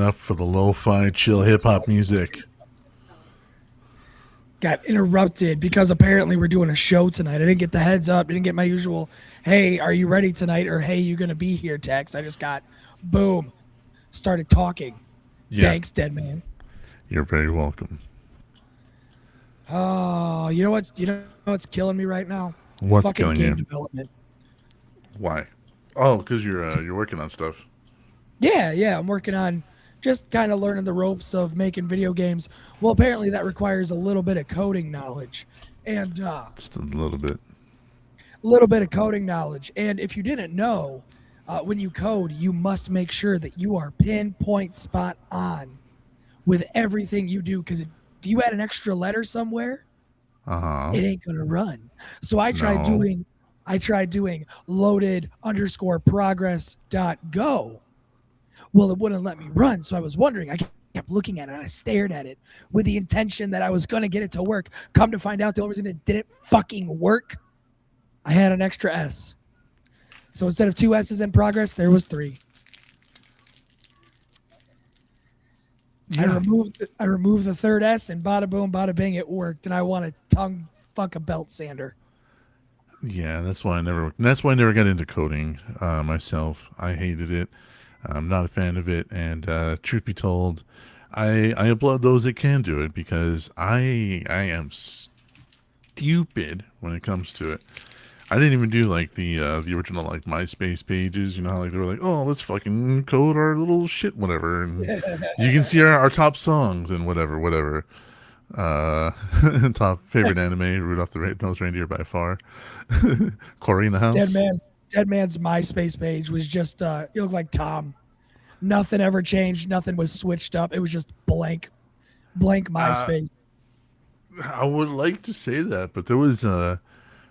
up for the lo-fi chill hip-hop music. Got interrupted because apparently we're doing a show tonight. I didn't get the heads up. Didn't get my usual, hey, are you ready tonight? Or hey, you going to be here text. I just got, boom, started talking. Yeah, Thanks, dead man. you're very welcome. Oh, you know what's killing me right now? What's Fucking killing game you? development. Why? Oh, because you're working on stuff. Yeah, I'm working on just kind of learning the ropes of making video games. Well, apparently that requires a little bit of coding knowledge. And Just a little bit. little bit of coding knowledge. And if you didn't know, when you code, you must make sure that you are pinpoint spot on with everything you do. Because if you add an extra letter somewhere, Uh-huh. it ain't gonna run. So No. I tried doing loaded underscore progress dot go. Well, it wouldn't let me run. So I was wondering, I kept looking at it and I stared at it with the intention that I was gonna get it to work. Come to find out the only reason it didn't fucking work, I had an extra S. So instead of two S's in progress, there was three. Yeah. I removed the third S and bada boom, bada bing, it worked. And I want to tongue fuck a belt sander. Yeah, that's why I never got into coding myself. I hated it. I'm not a fan of it, and truth be told, I applaud those that can do it because I am stupid when it comes to it. I didn't even do like the original like MySpace pages. You know how like they were like, oh, let's fucking code our little shit, whatever, and you can see our top songs and whatever. Uh, top favorite anime, Rudolph the Red-Nosed Reindeer by far. Corey in the Dead house. man's Dead man's MySpace page was just it looked like Tom. Nothing ever changed. Nothing was switched up. It was just blank Uh, MySpace. I would like to say that, but there was some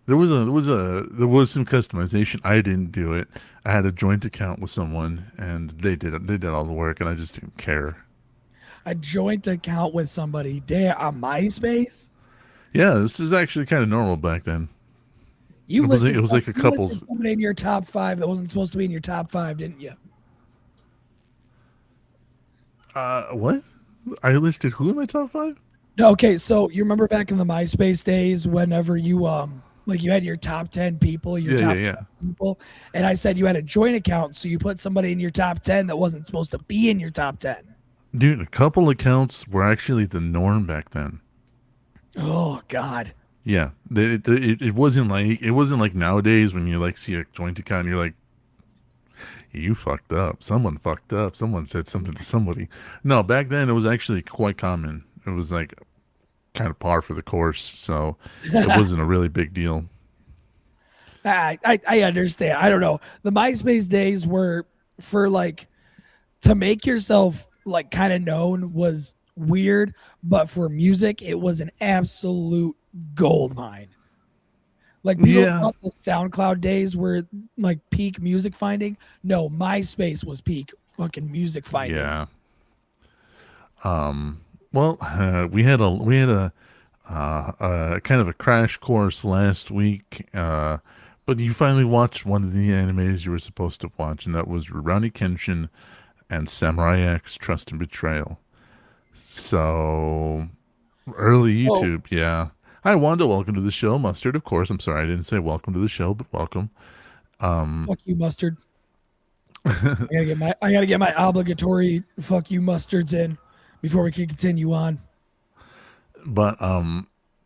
customization. I didn't do it. I had a joint account with someone, and they did all the work, and I just didn't care. A joint account with somebody. Damn, on MySpace. Yeah, this is actually kind of normal back then. You listed It was some, like a you listed couple's. somebody in your top five that wasn't supposed to be in your top five, didn't you? What? I listed who in my top five? No, okay, so you remember back in the MySpace days, whenever you like you had your top 10 people, your Yeah, yeah, top yeah. 10 people, and I said you had a joint account, so you put somebody in your top 10 that wasn't supposed to be in your top 10. Dude, a couple accounts were actually the norm back then. Oh God. Yeah, it wasn't like nowadays when you like see a joint account and you're like, you fucked up. Someone fucked up. Someone said something to somebody. No, back then it was actually quite common. It was like kind of par for the course, so it wasn't a really big deal. I understand. I don't know. The MySpace days were for like to make yourself like kind of known was weird, but for music, it was an absolute gold mine. Like people Yeah, thought the SoundCloud days were like peak music finding. No, MySpace was peak fucking music finding. yeah. Well, we had a kind of a crash course last week, but you finally watched one of the animes you were supposed to watch, and that was Rurouni Kenshin and Samurai X Trust and Betrayal. So early Oh, YouTube, yeah. Hi Wanda, welcome to the show. Mustard, of course. I'm sorry I didn't say welcome to the show, but welcome. fuck you, mustard. I gotta get my obligatory fuck you mustards in before we can continue on. But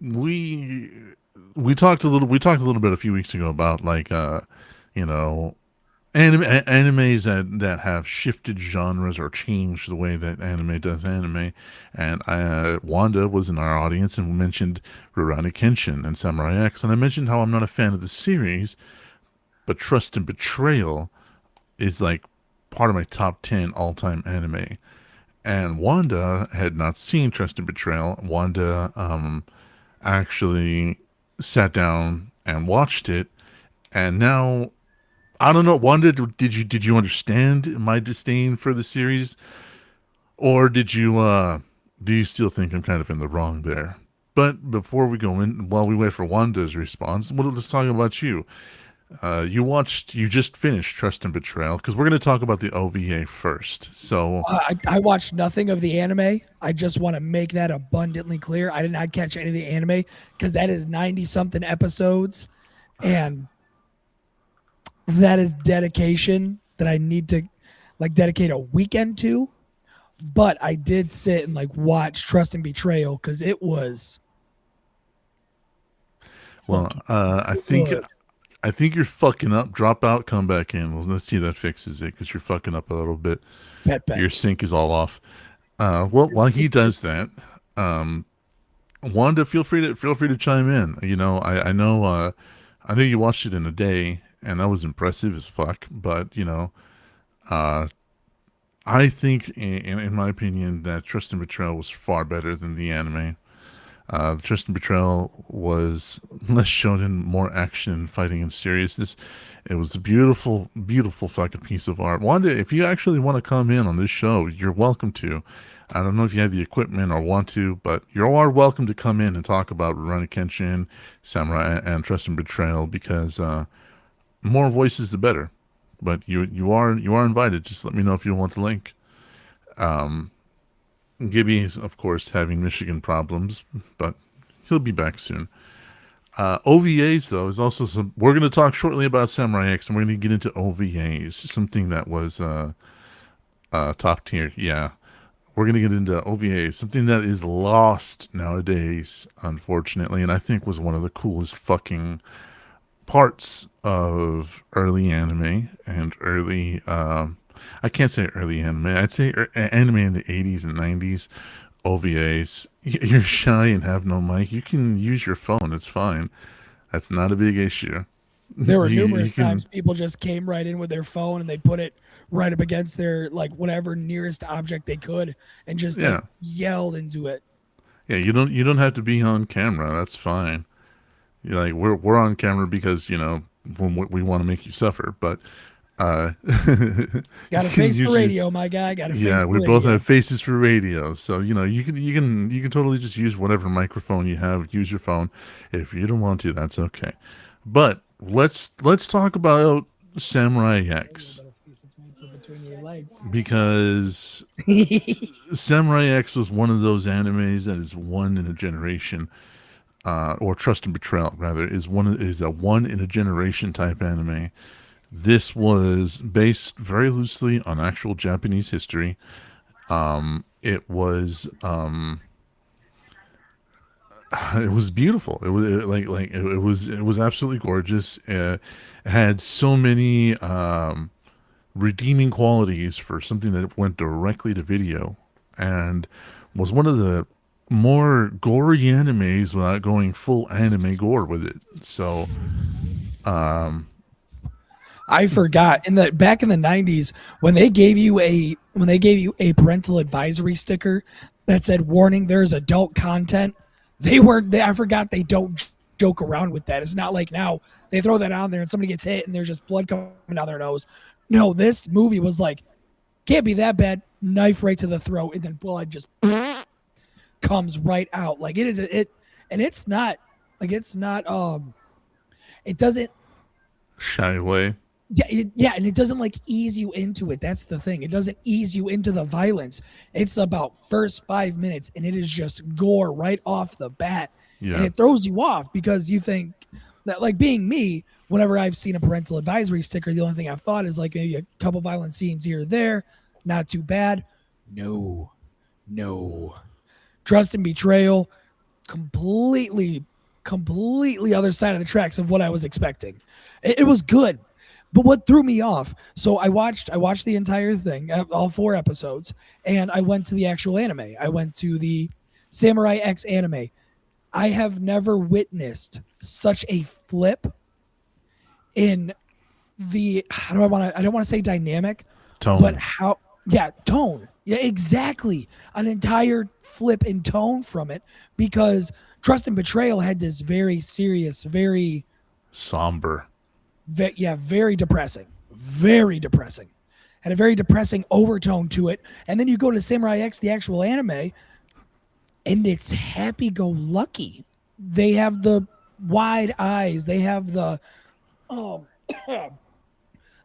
we we talked a little bit a few weeks ago about like you know animes that have shifted genres or changed the way that anime does anime. And Wanda was in our audience and mentioned Rurouni Kenshin and Samurai X, and I mentioned how I'm not a fan of the series, but Trust and Betrayal is like part of my top 10 all-time anime. And Wanda had not seen Trust and Betrayal. Wanda actually sat down and watched it, and now I don't know. Wanda, did you understand my disdain for the series, or do you still think I'm kind of in the wrong there? But before we go in, while we wait for Wanda's response, let's talk about you. You just finished Trust and Betrayal because we're going to talk about the OVA first. So, I watched nothing of the anime. I just want to make that abundantly clear. I did not catch any of the anime because that is 90 something episodes, and that is dedication that I need to like dedicate a weekend to. But I did sit and like watch Trust and Betrayal because it was well, fucking I think good. I think you're fucking up. Drop out, come back in. Well, let's see if that fixes it because you're fucking up a little bit. Bet. Your sync is all off. Well, while he does that, um, Wanda, feel free to chime in. I know you watched it in a day, and that was impressive as fuck. But uh, I think, in my opinion, that Trust and Betrayal was far better than the anime. Trust and Betrayal was less shonen, more action, fighting, and seriousness. It was a beautiful, beautiful fucking piece of art. Wanda, if you actually want to come in on this show, you're welcome to. I don't know if you have the equipment or want to, but you are welcome to come in and talk about Rurouni Kenshin, Samurai, and Trust and Betrayal because more voices the better. But you are invited. Just let me know if you want the link. Um, Gibby is, of course, having Michigan problems, but he'll be back soon. OVAs, though, is also some. We're going to talk shortly about Samurai X, and we're going to get into OVAs, something that was top tier. Yeah, we're going to get into OVAs, something that is lost nowadays, unfortunately, and I think was one of the coolest fucking parts of early anime and early. I can't say early anime. I'd say anime in the 80s and 90s. OVAs. You're shy and have no mic. You can use your phone. It's fine. That's not a big issue. There were You numerous can. times people just came right in with their phone and they put it right up against their like whatever nearest object they could and just like Yeah. yelled into it. Yeah. You don't have to be on camera. That's fine. You're like we're on camera because when we want to make you suffer, but you Got a can face for use your. radio, my guy. Got a face Yeah, for we both radio. have faces for radio, so you can totally just use whatever microphone you have. Use your phone. If you don't want to, that's okay. But let's talk about Samurai X Between your legs. because Samurai X was one of those animes that is one in a generation, or Trust and Betrayal rather is a one in a generation type anime. This was based very loosely on actual Japanese history. It was beautiful. It was absolutely gorgeous. It had so many redeeming qualities for something that went directly to video, and was one of the more gory animes without going full anime gore with it. So, I forgot in the back in the 90s when they gave you a parental advisory sticker that said warning there's adult content. I forgot they don't joke around with that. It's not like now they throw that on there and somebody gets hit and there's just blood coming down their nose. No, this movie was like can't be that bad. Knife right to the throat and then blood just comes right out. Like it and it doesn't shy away. yeah, and it doesn't like ease you into it. That's the thing. It doesn't ease you into the violence. It's about first 5 minutes, and it is just gore right off the bat, and Yeah, it throws you off because you think that, like being me, whenever I've seen a parental advisory sticker, the only thing I've thought is like maybe a couple violent scenes here or there, not too bad. No, no, Trust and Betrayal, completely, completely other side of the tracks of what I was expecting. It was good. But what threw me off? So I watched the entire thing, all 4 episodes, and I went to the actual anime. I went to the Samurai X anime. I have never witnessed such a flip in the I don't want to say dynamic, but tone. how yeah, tone. Yeah, exactly. An entire flip in tone from it because Trust and Betrayal had this very serious, Somber. very depressing. Very depressing. Had a very depressing overtone to it. And then you go to Samurai X, the actual anime, and it's happy go lucky. They have the wide eyes. They have the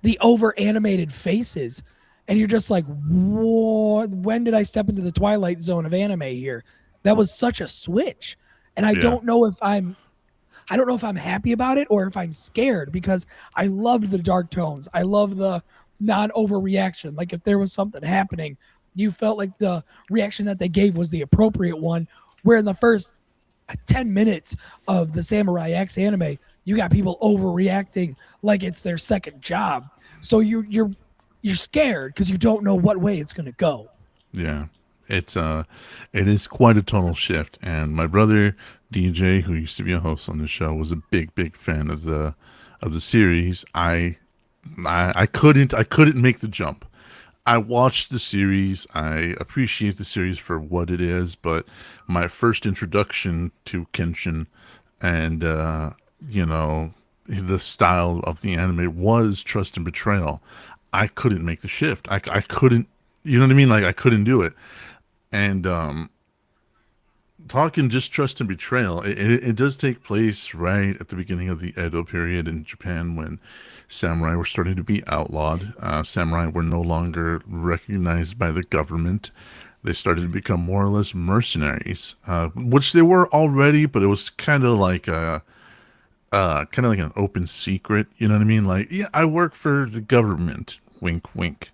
the over animated faces, and you're just like, what? When did I step into the twilight zone of anime here? That was such a switch, and Yeah. I don't know if I'm happy about it or if I'm scared because I loved the dark tones. I love the non overreaction. Like if there was something happening, you felt like the reaction that they gave was the appropriate one. Where in the first 10 minutes of the Samurai X anime, you got people overreacting like it's their second job. So you're scared because you don't know what way it's going to go. Yeah. It's it is quite a tonal shift, and my brother DJ, who used to be a host on the show, was a big fan of the series. I couldn't make the jump. I watched the series. I appreciate the series for what it is, but my first introduction to Kenshin and you know the style of the anime was Trust and Betrayal. I couldn't make the shift. I couldn't. You know what I mean? Like I couldn't do it. And talking just Trust and Betrayal, it does take place right at the beginning of the Edo period in Japan when samurai were starting to be outlawed. Samurai were no longer recognized by the government. They started to become more or less mercenaries, which they were already, but it was kind of like an open secret. You know what I mean? Like, yeah, I work for the government. Wink, wink.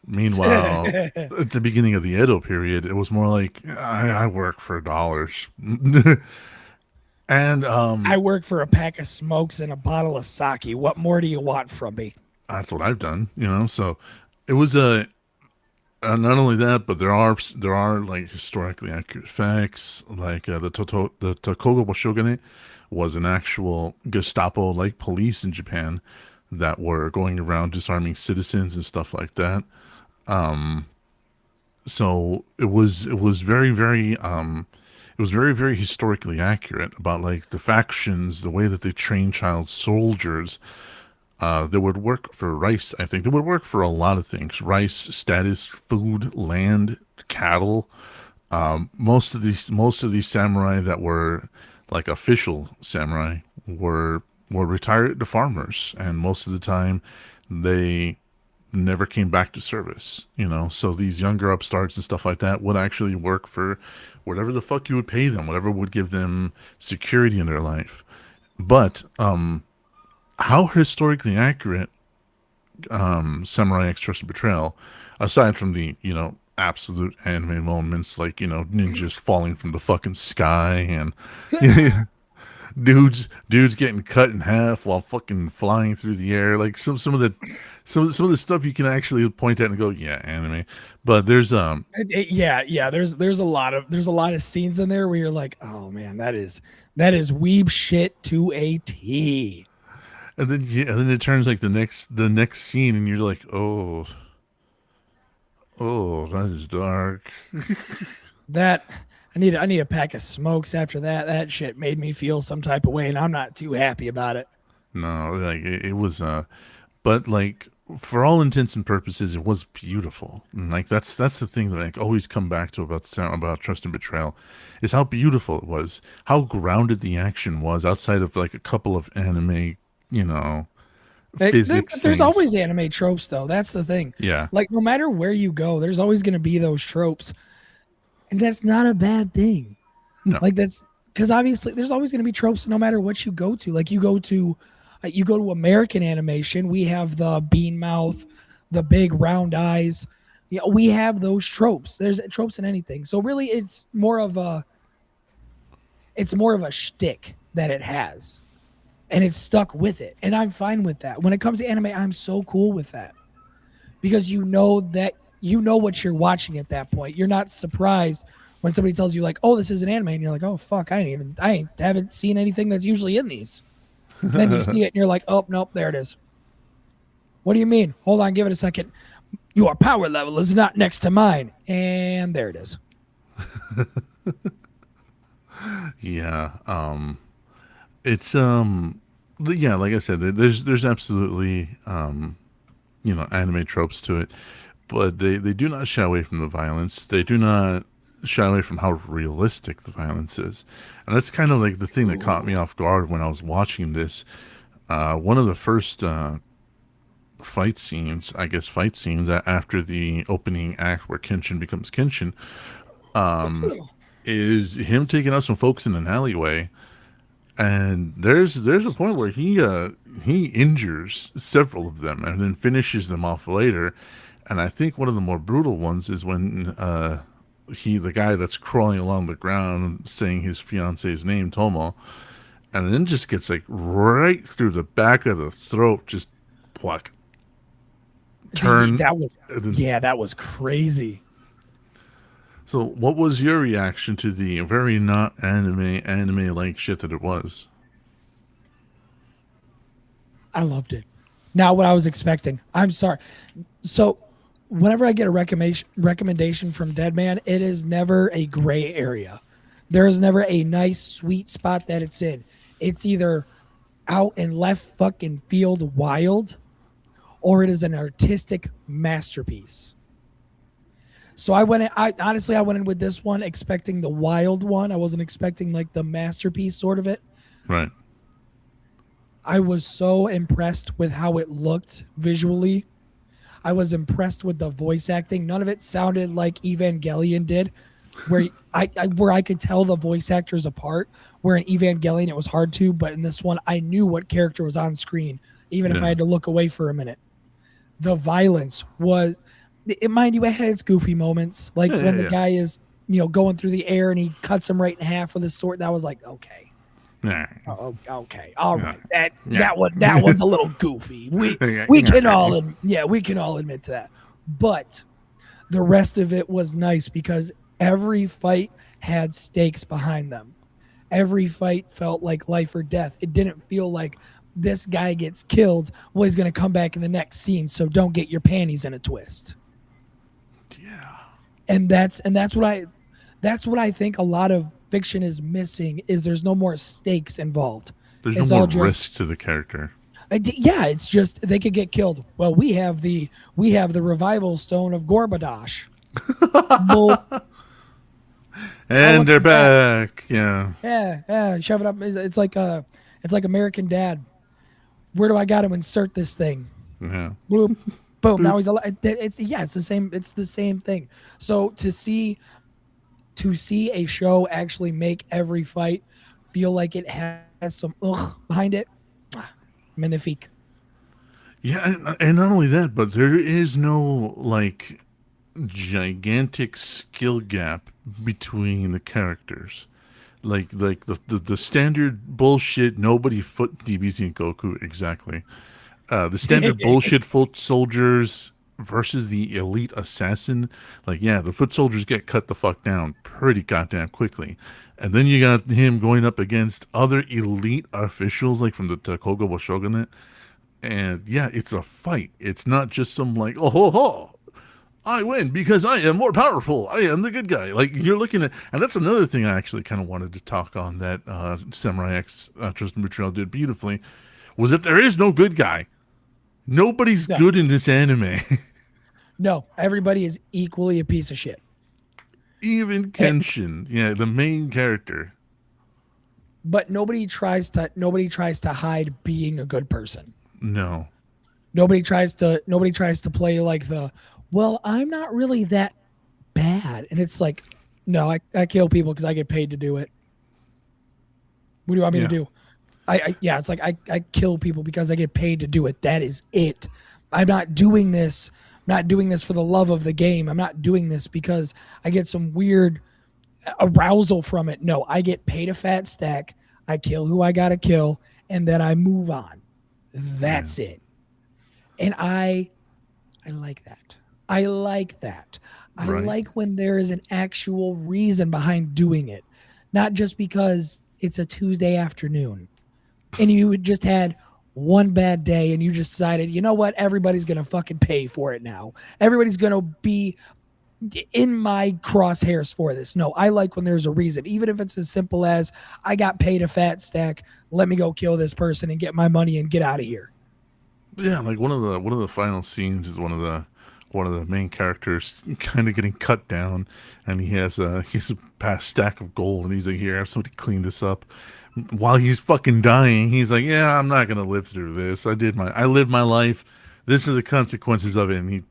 Meanwhile, at the beginning of the Edo period, it was more like I work for dollars, and I work for a pack of smokes and a bottle of sake. What more do you want from me? that's what I've done. You know, so it was a not only that, but there are like historically accurate facts, like the Tokugawa shogunate was an actual Gestapo like police in Japan that were going around disarming citizens and stuff like that. So it was very historically accurate about like the factions, the way that they train child soldiers. They would work for rice. I think they would work for a lot of things: rice, status, food, land, cattle. Most of these samurai that were like official samurai were retired farmers, and most of the time they never came back to service. So these younger upstarts and stuff like that would actually work for whatever the fuck you would pay them, whatever would give them security in their life. But how historically accurate Samurai X Trust and Betrayal, aside from the absolute anime moments like ninjas falling from the fucking sky and dudes getting cut in half while fucking flying through the air, like some of the stuff you can actually point at and go, yeah, anime. But there's Yeah. There's a lot of scenes in there where you're like, oh man, that is weeb shit to a T. and then it turns like the next scene and you're like, oh, that is dark. That I need a pack of smokes after that. That shit made me feel some type of way, and I'm not too happy about it. No, like it was but like for all intents and purposes it was beautiful. And like that's the thing that I always come back to about Trust and Betrayal is how beautiful it was, how grounded the action was outside of like a couple of anime, you know, physics There's things. always anime tropes, though. That's the thing. Yeah. Like, no matter where you go, there's always going to be those tropes, and that's not a bad thing. No. Like that's because obviously there's always going to be tropes no matter what you go to. Like you go to American animation, we have the bean mouth, the big round eyes. Yeah, we have those tropes. There's tropes in anything. So really, it's more of a shtick that it has, and it's stuck with it. And I'm fine with that. When it comes to anime, I'm so cool with that because you know what you're watching at that point. You're not surprised when somebody tells you like, "Oh, this is an anime," and you're like, "Oh, fuck, I haven't seen anything that's usually in these." Then you see it, and you're like, "Oh, nope, there it is." What do you mean? Hold on, give it a second. Your power level is not next to mine, and there it is. Yeah. It's yeah, like I said, there's absolutely anime tropes to it, but they do not shy away from the violence. They do not shy away from how realistic the violence is, and that's kind of like the thing that caught me off guard when I was watching this. One of the first fight scenes after the opening act where Kenshin becomes Kenshin, is him taking out some folks in an alleyway, and there's a point where he injures several of them and then finishes them off later. And I think one of the more brutal ones is when the guy that's crawling along the ground saying his fiance's name, Tomo, and then just gets like right through the back of the throat, just pluck, turn. That was and then- yeah, that was crazy. So, what was your reaction to the very not anime like shit that it was? I loved it. Not what I was expecting. I'm sorry. So, whenever I get a recommendation from Deadman, it is never a gray area. There is never a nice, sweet spot that it's in. It's either out in left fucking field wild, or it is an artistic masterpiece. So I went in with this one expecting the wild one. I wasn't expecting like the masterpiece sort of it. Right. I was so impressed with how it looked visually. I was impressed with the voice acting. None of it sounded like Evangelion did, where I could tell the voice actors apart. Where in Evangelion it was hard to, but in this one I knew what character was on screen, even if I had to look away for a minute. The violence was, mind you, it had its goofy moments, like when the guy is going through the air and he cuts him right in half with his sword. That was like, okay. Nah. Oh, okay, all right. That one's a little goofy. We can all admit to that. But the rest of it was nice because every fight had stakes behind them. Every fight felt like life or death. It didn't feel like this guy gets killed. Well, he's going to come back in the next scene, so don't get your panties in a twist. Yeah. And that's what I think a lot of fiction is missing, is there's no more stakes involved. There's no more risk to the character. It's just they could get killed. Well, we have the revival stone of Gorbadosh. And they're back. Yeah. Yeah. Shove it up. It's like American Dad. Where do I got to insert this thing? Yeah. Boom. Boom. Now he's alive. It's the same. It's the same thing. So to see a show actually make every fight feel like it has some behind it, magnifique. Yeah, and not only that, but there is no like gigantic skill gap between the characters. Like the standard bullshit, nobody foot DBZ and Goku, exactly. The standard bullshit foot soldiers versus the elite assassin. Like, yeah, the foot soldiers get cut the fuck down pretty goddamn quickly. And then you got him going up against other elite officials, like from the Tokugawa shogunate. And yeah, it's a fight. It's not just some like, oh ho ho, I win because I am more powerful. I am the good guy. Like, you're looking at, and that's another thing I actually kind of wanted to talk on that Samurai X Tristan Montreal did beautifully, was that there is no good guy. Nobody's good in this anime. No, everybody is equally a piece of shit. Even Kenshin, the main character. But nobody tries to hide being a good person. No. Nobody tries to play like well, I'm not really that bad. And it's like, no, I kill people because I get paid to do it. What do you want me to do? It's like I kill people because I get paid to do it. That is it. I'm not doing this for the love of the game. I'm not doing this because I get some weird arousal from it. No, I get paid a fat stack. I kill who I gotta kill, and then I move on. That's it. And I like that. I like that. I like when there is an actual reason behind doing it, not just because it's a Tuesday afternoon and you just had one bad day and you just decided, you know what, everybody's going to fucking pay for it now. Everybody's going to be in my crosshairs for this. No, I like when there's a reason, even if it's as simple as I got paid a fat stack. Let me go kill this person and get my money and get out of here. Yeah, like one of the final scenes is one of one of the main characters kind of getting cut down, and he has a stack of gold, and he's like, "Here, have somebody clean this up." While he's fucking dying, he's like, "Yeah, I'm not gonna live through this. I lived my life. This are the consequences of it." And he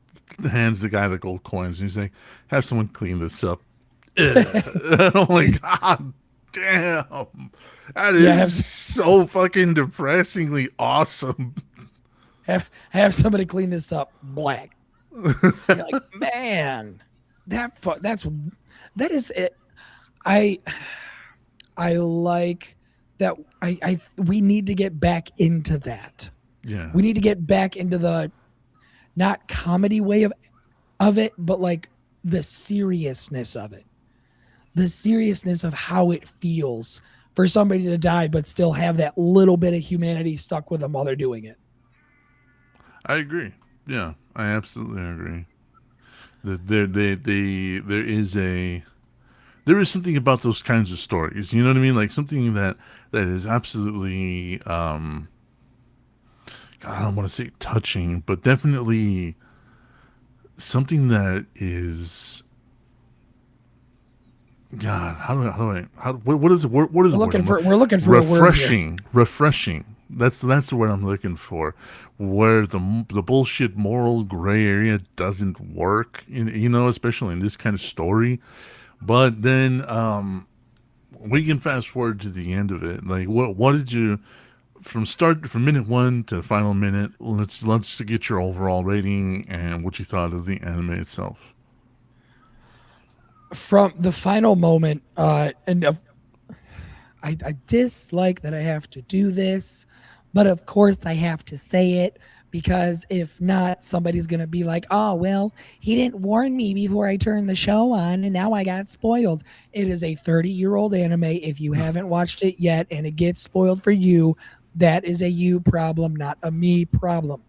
hands the guy the gold coins, and he's like, "Have someone clean this up." And I'm like, God damn, that Yeah, is so fucking depressingly awesome. have somebody clean this up. Black. You're like, man, that is it. I I like that. I we need to get back into that. Yeah, We need to get back into the not comedy way of it, but like the seriousness of it. The seriousness of how it feels for somebody to die, but still have that little bit of humanity stuck with them while they're doing it. I agree. Yeah, I absolutely agree. There is something about those kinds of stories. You know what I mean? Like something that is absolutely I don't want to say touching, but definitely something that is God. What is the word? What is the word? We're looking for a word here. Refreshing. That's the word I'm looking for. Where the bullshit moral gray area doesn't work, especially in this kind of story. But then we can fast forward to the end of it. Like, what did you from minute one to the final minute? Let's get your overall rating and what you thought of the anime itself. From the final moment, I dislike that I have to do this, but of course I have to say it because if not, somebody's going to be like, oh, well, he didn't warn me before I turned the show on and now I got spoiled. It is a 30-year-old anime. If you haven't watched it yet and it gets spoiled for you, that is a you problem, not a me problem.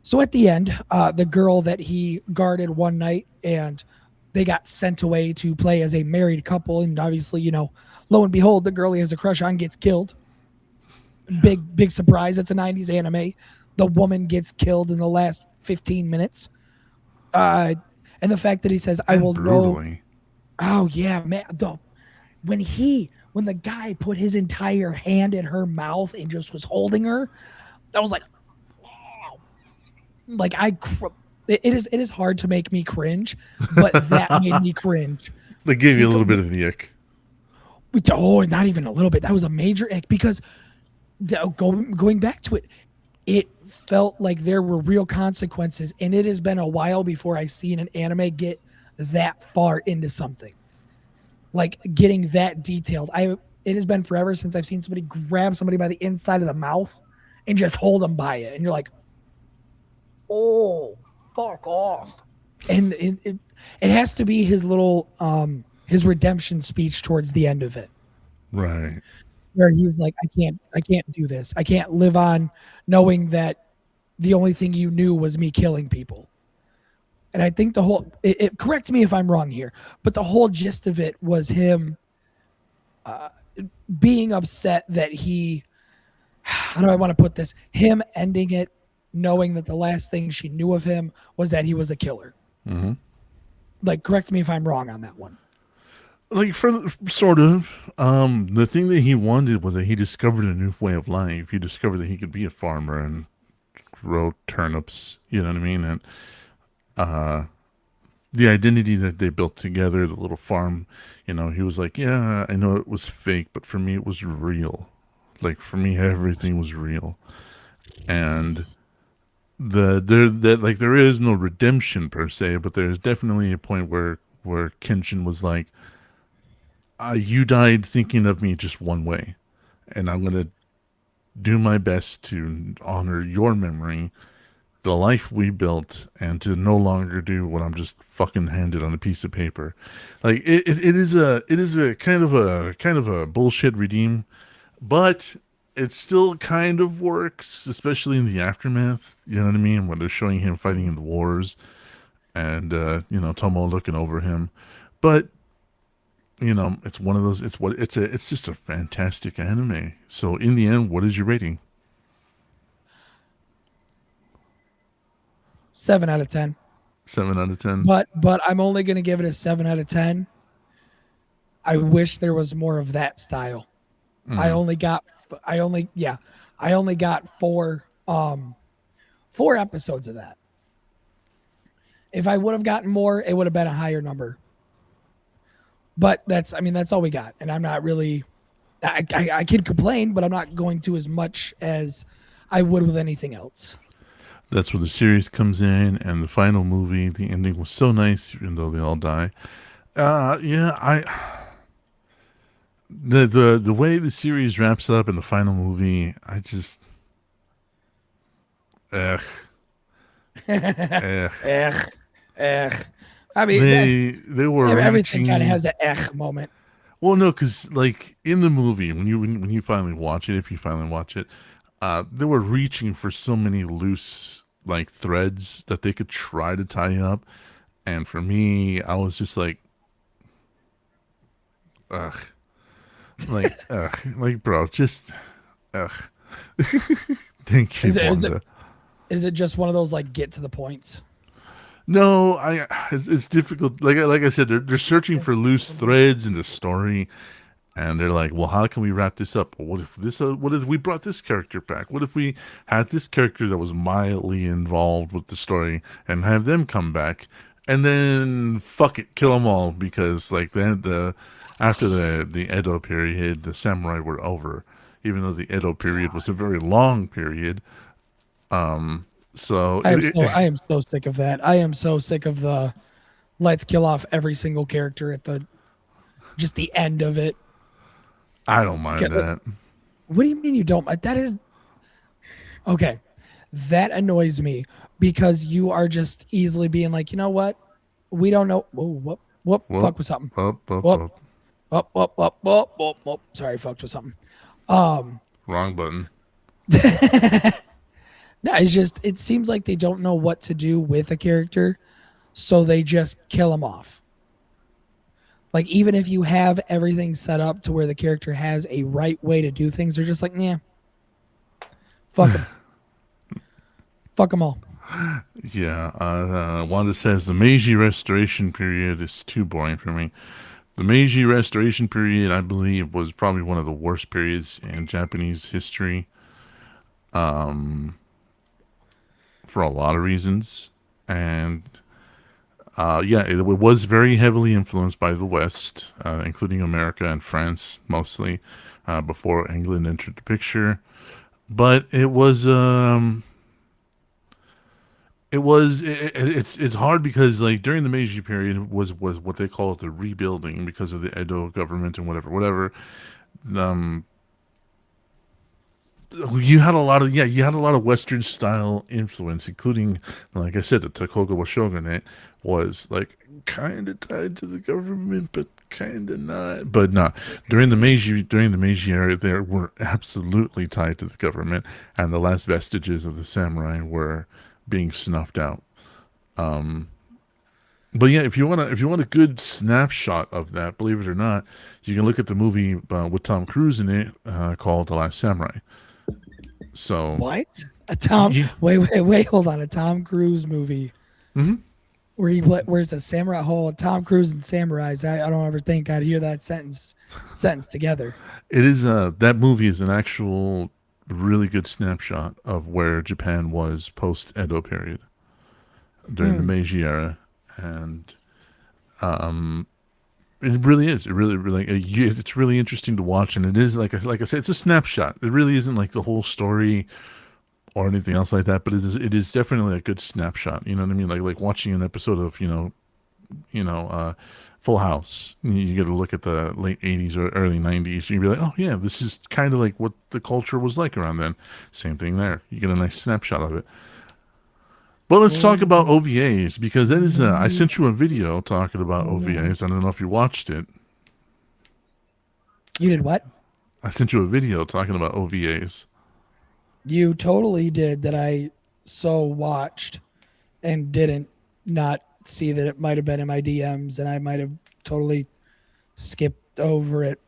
So at the end, the girl that he guarded one night and they got sent away to play as a married couple. And obviously, lo and behold, the girl he has a crush on gets killed. Big surprise. It's a 90s anime. The woman gets killed in the last 15 minutes. And the fact that he says, I will know. Oh, yeah, man. When the guy put his entire hand in her mouth and just was holding her, that was like, wow. Like it is hard to make me cringe, but that made me cringe. They gave you a little bit of the ick. Oh, not even a little bit. That was a major ick because going back to it, it felt like there were real consequences, and it has been a while before I seen an anime get that far into something, like getting that detailed. It has been forever since I've seen somebody grab somebody by the inside of the mouth and just hold them by it, and you're like, oh, fuck off. And it has to be his little his redemption speech towards the end of it, right? Where he's like, I can't do this. I can't live on knowing that the only thing you knew was me killing people. And I think it correct me if I'm wrong here, but the whole gist of it was him being upset that how do I want to put this? Him ending it, knowing that the last thing she knew of him was that he was a killer. Mm-hmm. Like, correct me if I'm wrong on that one. Like, sort of. The thing that he wanted was that he discovered a new way of life. He discovered that he could be a farmer and grow turnips. You know what I mean? And the identity that they built together, the little farm, he was like, yeah, I know it was fake, but for me it was real. Like, for me, everything was real. And there is no redemption per se, but there's definitely a point where Kenshin was like, you died thinking of me just one way, and I'm gonna do my best to honor your memory, the life we built, and to no longer do what I'm just fucking handed on a piece of paper. Like, it is a kind of a bullshit redeem, but it still kind of works, especially in the aftermath. You know what I mean? When they're showing him fighting in the wars, and Tomo looking over him, but it's one of those. It's just a fantastic anime. So in the end, what is your rating? 7 out of 10. 7 out of 10. but I'm only gonna give it a 7 out of 10. I wish there was more of that style. I Mm. only got I only yeah I only got four episodes of that. If I would have gotten more, it would have been a higher number. But that's all we got, and I'm not really. I could complain, but I'm not going to as much as I would with anything else. That's where the series comes in, and the final movie, the ending was so nice, even though they all die. Yeah, the way the series wraps up in the final movie, I just, ugh, ugh. Ugh, ugh. I mean, They were everything kind of reaching. has an ugh moment. Well, no, because like in the movie, when you finally watch it, if you finally watch it, they were reaching for so many loose like threads that they could try to tie up, and for me, I was just ugh, like bro, just ugh. Thank you, Is it is it Wanda. is it just one of those like get to the points? No, it's difficult. Like I said, they're searching for loose threads in the story, and they're like, well, how can we wrap this up? Well, what if we brought this character back? What if we had this character that was mildly involved with the story and have them come back, and then fuck it, kill them all because like then the after the Edo period, the samurai were over, even though the Edo period was a very long period. So I am so sick of that. I am so sick of the let's kill off every single character at the just the end of it. I don't mind that. What do you mean you don't? That is okay. That annoys me because you are just easily being like, you know what? We don't know. Whoa, whoop, Whoop, fuck with something. up, Whoop, up. whoop. Sorry, fucked with something. Wrong button. No, it's just it seems like they don't know what to do with a character, so they just kill him off. Like even if you have everything set up to where the character has a right way to do things, they're just like, yeah, fuck them, fuck them all. Yeah, Wanda says the Meiji Restoration period is too boring for me. The Meiji Restoration period, I believe, was probably one of the worst periods in Japanese history, for a lot of reasons. And yeah, it was very heavily influenced by the West, including America and France mostly, before England entered the picture. But it's hard because like during the Meiji period was what they call the rebuilding because of the Edo government and whatever. Um, you had a lot of Western style influence, including like I said, the Tokugawa shogunate was like kind of tied to the government, but kind of not. But not during the Meiji era, they were absolutely tied to the government, and the last vestiges of the samurai were being snuffed out. But yeah, if you want a good snapshot of that, believe it or not, you can look at the movie with Tom Cruise in it called The Last Samurai. So What? A Tom? yeah, Wait, hold on. A Tom Cruise movie mhm. where it's a samurai whole Tom Cruise and samurais. I don't ever think I'd hear that sentence together. It is that movie is an actual really good snapshot of where Japan was post Edo period during the Hmm. Meiji era, and um, it really is. It really it's really interesting to watch, and it is like I said, it's a snapshot. It really isn't like the whole story or anything else like that, but it is definitely a good snapshot. You know what I mean? Like watching an episode of Full House. You get a look at the late '80s or early '90s. You be like, oh yeah, this is kind of like what the culture was like around then. Same thing there. You get a nice snapshot of it. But let's talk about OVAs because that is. I sent you a video talking about OVAs. I don't know if you watched it. You did what? I sent you a video talking about OVAs. You totally did that. I so watched and didn't not see that it might have been in my DMs, and I might have totally skipped over it.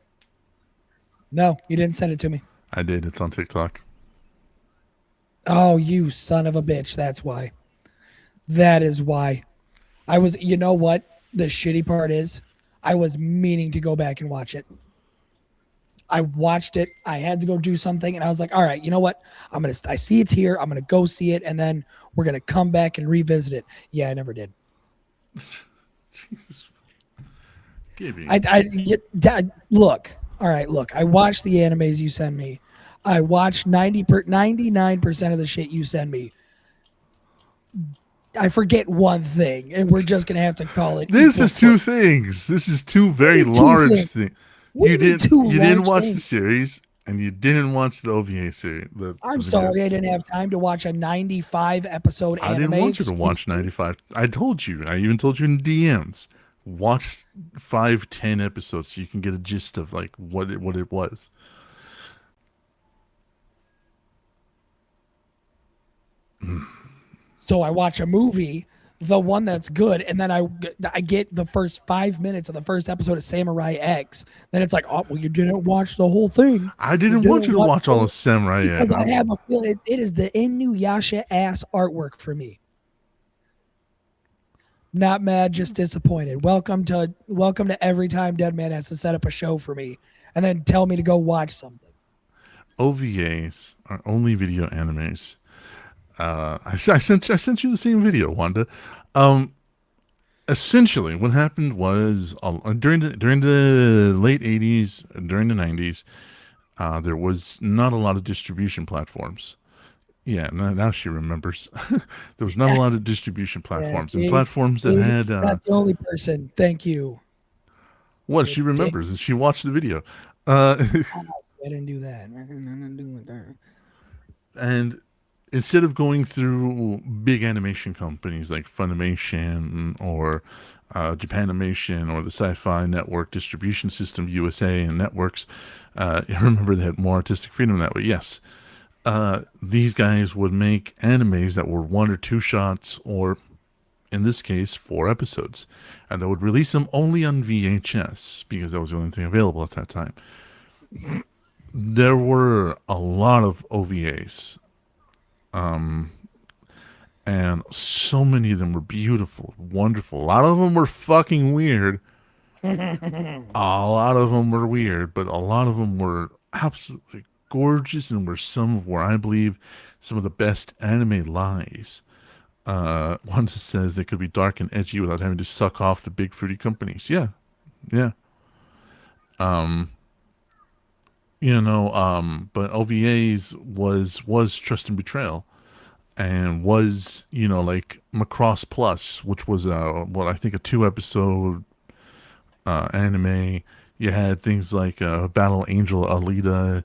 No, you didn't send it to me. I did. It's on TikTok. Oh, you son of a bitch. That's why. That is why. I was, you know what? The shitty part is, I was meaning to go back and watch it. I watched it. I had to go do something, and I was like, "All right, you know what? I see it's here. I'm gonna go see it, and then we're gonna come back and revisit it." Yeah, I never did. Gibby. Look. All right, look. I watched the animes you send me. I watched 99% of the shit you send me. I forget one thing, and we're just gonna have to call it This equal is two foot. things. This is two What do very you mean two large things? things. What do you mean two You didn't large watch the things? series and you didn't watch the OVA series, the I'm video. sorry I didn't have time to watch a 95 episode I didn't anime. want you to Excuse watch me. 95. I told you. I even told you in DMs. Watch 5, 10 episodes so you can get a gist of like what it was. So I watch a movie, the one that's good, and then I get the first 5 minutes of the first episode of Samurai X. Then it's like, oh well, you didn't watch the whole thing. I You didn't want didn't you to watch watch the all whole, of Samurai because X. I have a feeling it is the Inuyasha ass artwork for me. Not mad, just disappointed. Welcome to every time Dead Man has to set up a show for me and then tell me to go watch something. OVAs are only video animes. I sent you the same video, Wanda. Um, Essentially, what happened was during the late '80s, during the '90s, there was not a lot of distribution platforms. Yeah, now she remembers. There was not a lot of distribution Yeah, platforms and platforms that see, had not the only person. Thank you. what You she dick. remembers and she watched the video. Uh, I didn't do that. I didn't do that. and instead of going through big animation companies like Funimation or Japanimation or the Sci-Fi Network Distribution System USA and networks, remember they had more artistic freedom that way. Yes, these guys would make animes that were 1 or 2 shots, or in this case, 4 episodes, and they would release them only on VHS because that was the only thing available at that time. There were a lot of OVAs, and so many of them were beautiful, wonderful. A lot of them were fucking weird. A lot of them were weird, but a lot of them were absolutely gorgeous and were some of where I believe some of the best anime lies. One that says they could be dark and edgy without having to suck off the big fruity companies. Yeah, yeah. But OVAs was Trust and Betrayal, and was like Macross Plus, which was I think a 2 episode anime. You had things like Battle Angel Alita,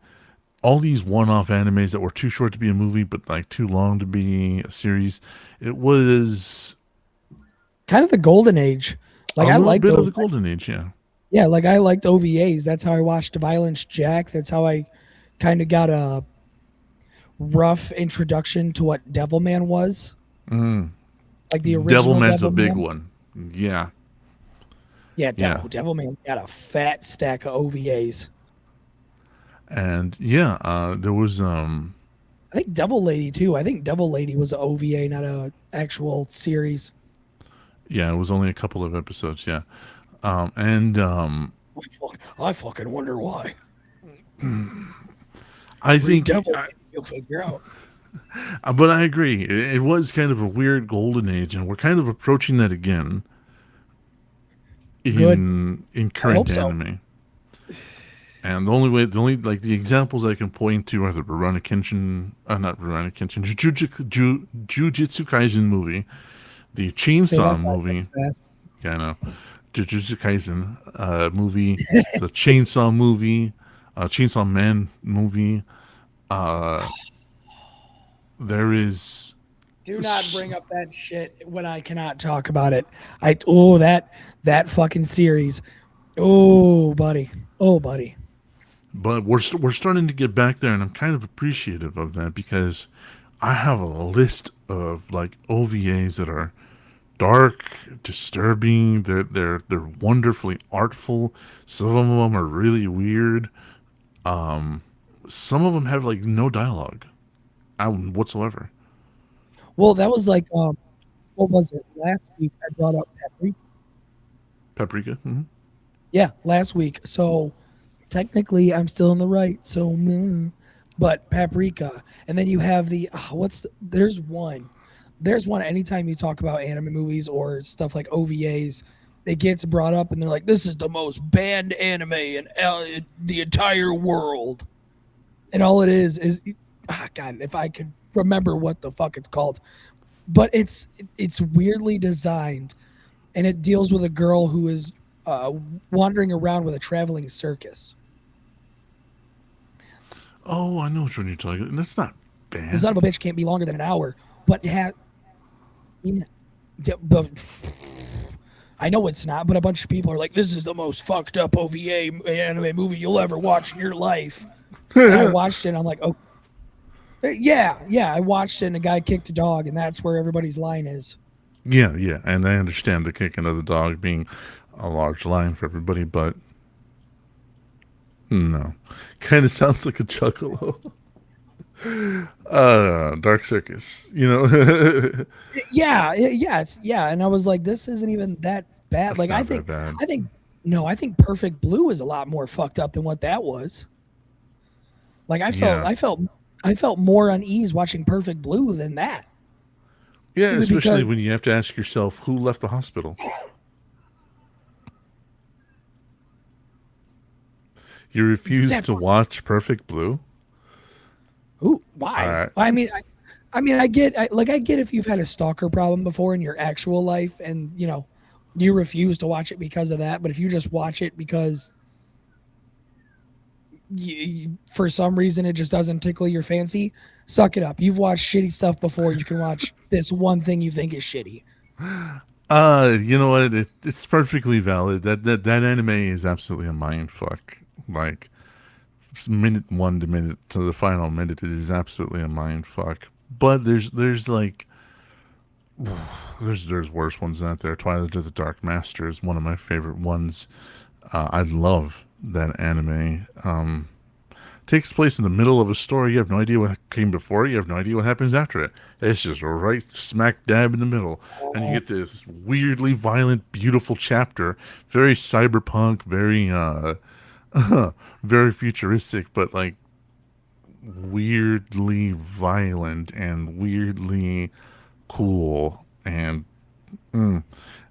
all these one-off animes that were too short to be a movie but like too long to be a series. It was Kind of the golden age. Like a I little liked bit of the golden age. Yeah. Yeah, like I liked OVAs. That's how I watched Violence Jack. That's how I kind of got a rough introduction to what Devilman was. Like the original Devilman's a big Devilman. one. Yeah. Yeah, Yeah. Devilman's got a fat stack of OVAs. And yeah, there was I think Devil Lady too. I think Devil Lady was an OVA, not a actual series. yeah, it was only a couple of episodes. Yeah. And I fucking wonder why. I Read think, Devil Lady, you'll figure out. but I agree. It was kind of a weird golden age, and we're kind of approaching that again Good. in I hope current so. anime. And the only like the examples I can point to are the Rurouni Kenshin, not Rurouni Kenshin, Jujutsu Kaisen movie, the Say that Chainsaw 5 times movie. fast. Yeah, I know. Jujutsu Kaisen movie, the Chainsaw movie, Chainsaw Man movie. Uh, there is Do not bring up that shit when I cannot talk about it. That fucking series. Oh, buddy. Oh, buddy. but we're starting to get back there, and I'm kind of appreciative of that because I have a list of like OVAs that are dark, disturbing. They're wonderfully artful. Some of them are really weird. Some of them have like no dialogue whatsoever. Well, that was like what was it? Last week I brought up Paprika. Paprika. Yeah, last week. So technically I'm still in the right. So, but Paprika, and then you have the there's one. Anytime you talk about anime movies or stuff like OVAs, it gets brought up, and they're like, "This is the most banned anime in the entire world," and all it is God, if I could remember what the fuck it's called, but it's weirdly designed, and it deals with a girl who is uh, wandering around with a traveling circus. Oh, I know which one you're talking about. That's not The son of banned. a bitch can't be longer than an hour, but it has. Yeah, but I know it's not. But a bunch of people are like, "This is the most fucked up OVA anime movie you'll ever watch in your life." And I watched it, and I'm like, "Oh, yeah, yeah." I watched it, and a guy kicked a dog, and that's where everybody's line is. Yeah, yeah, and I understand the kicking of the dog being a large line for everybody, but no, kind of sounds like a chuckle. Dark Circus. Yeah, yeah. And I was like, "This isn't even that bad." That's Like, not that bad. I think, no, I think Perfect Blue is a lot more fucked up than what that was. Like, Yeah, I felt more unease watching Perfect Blue than that, yeah, simply especially because when you have to ask yourself who left the hospital. You refuse that. to watch Perfect Blue. Ooh, All why? right. I get if you've had a stalker problem before in your actual life, and you refuse to watch it because of that. But if you just watch it because for some reason it just doesn't tickle your fancy, suck it up. You've watched shitty stuff before. You can watch this one thing you think is shitty. You know what? It's perfectly valid. That anime is absolutely a mind fuck. Like minute one to minute to the final minute, it is absolutely a mind fuck. But there's like there's worse ones out there. Twilight of the Dark Master is one of my favorite ones. I love that anime. Takes place in the middle of a story. You have no idea what came before. You have no idea what happens after it. It's just right smack dab in the middle, and you get this weirdly violent, beautiful chapter. Very cyberpunk, very very futuristic, but like weirdly violent and weirdly cool and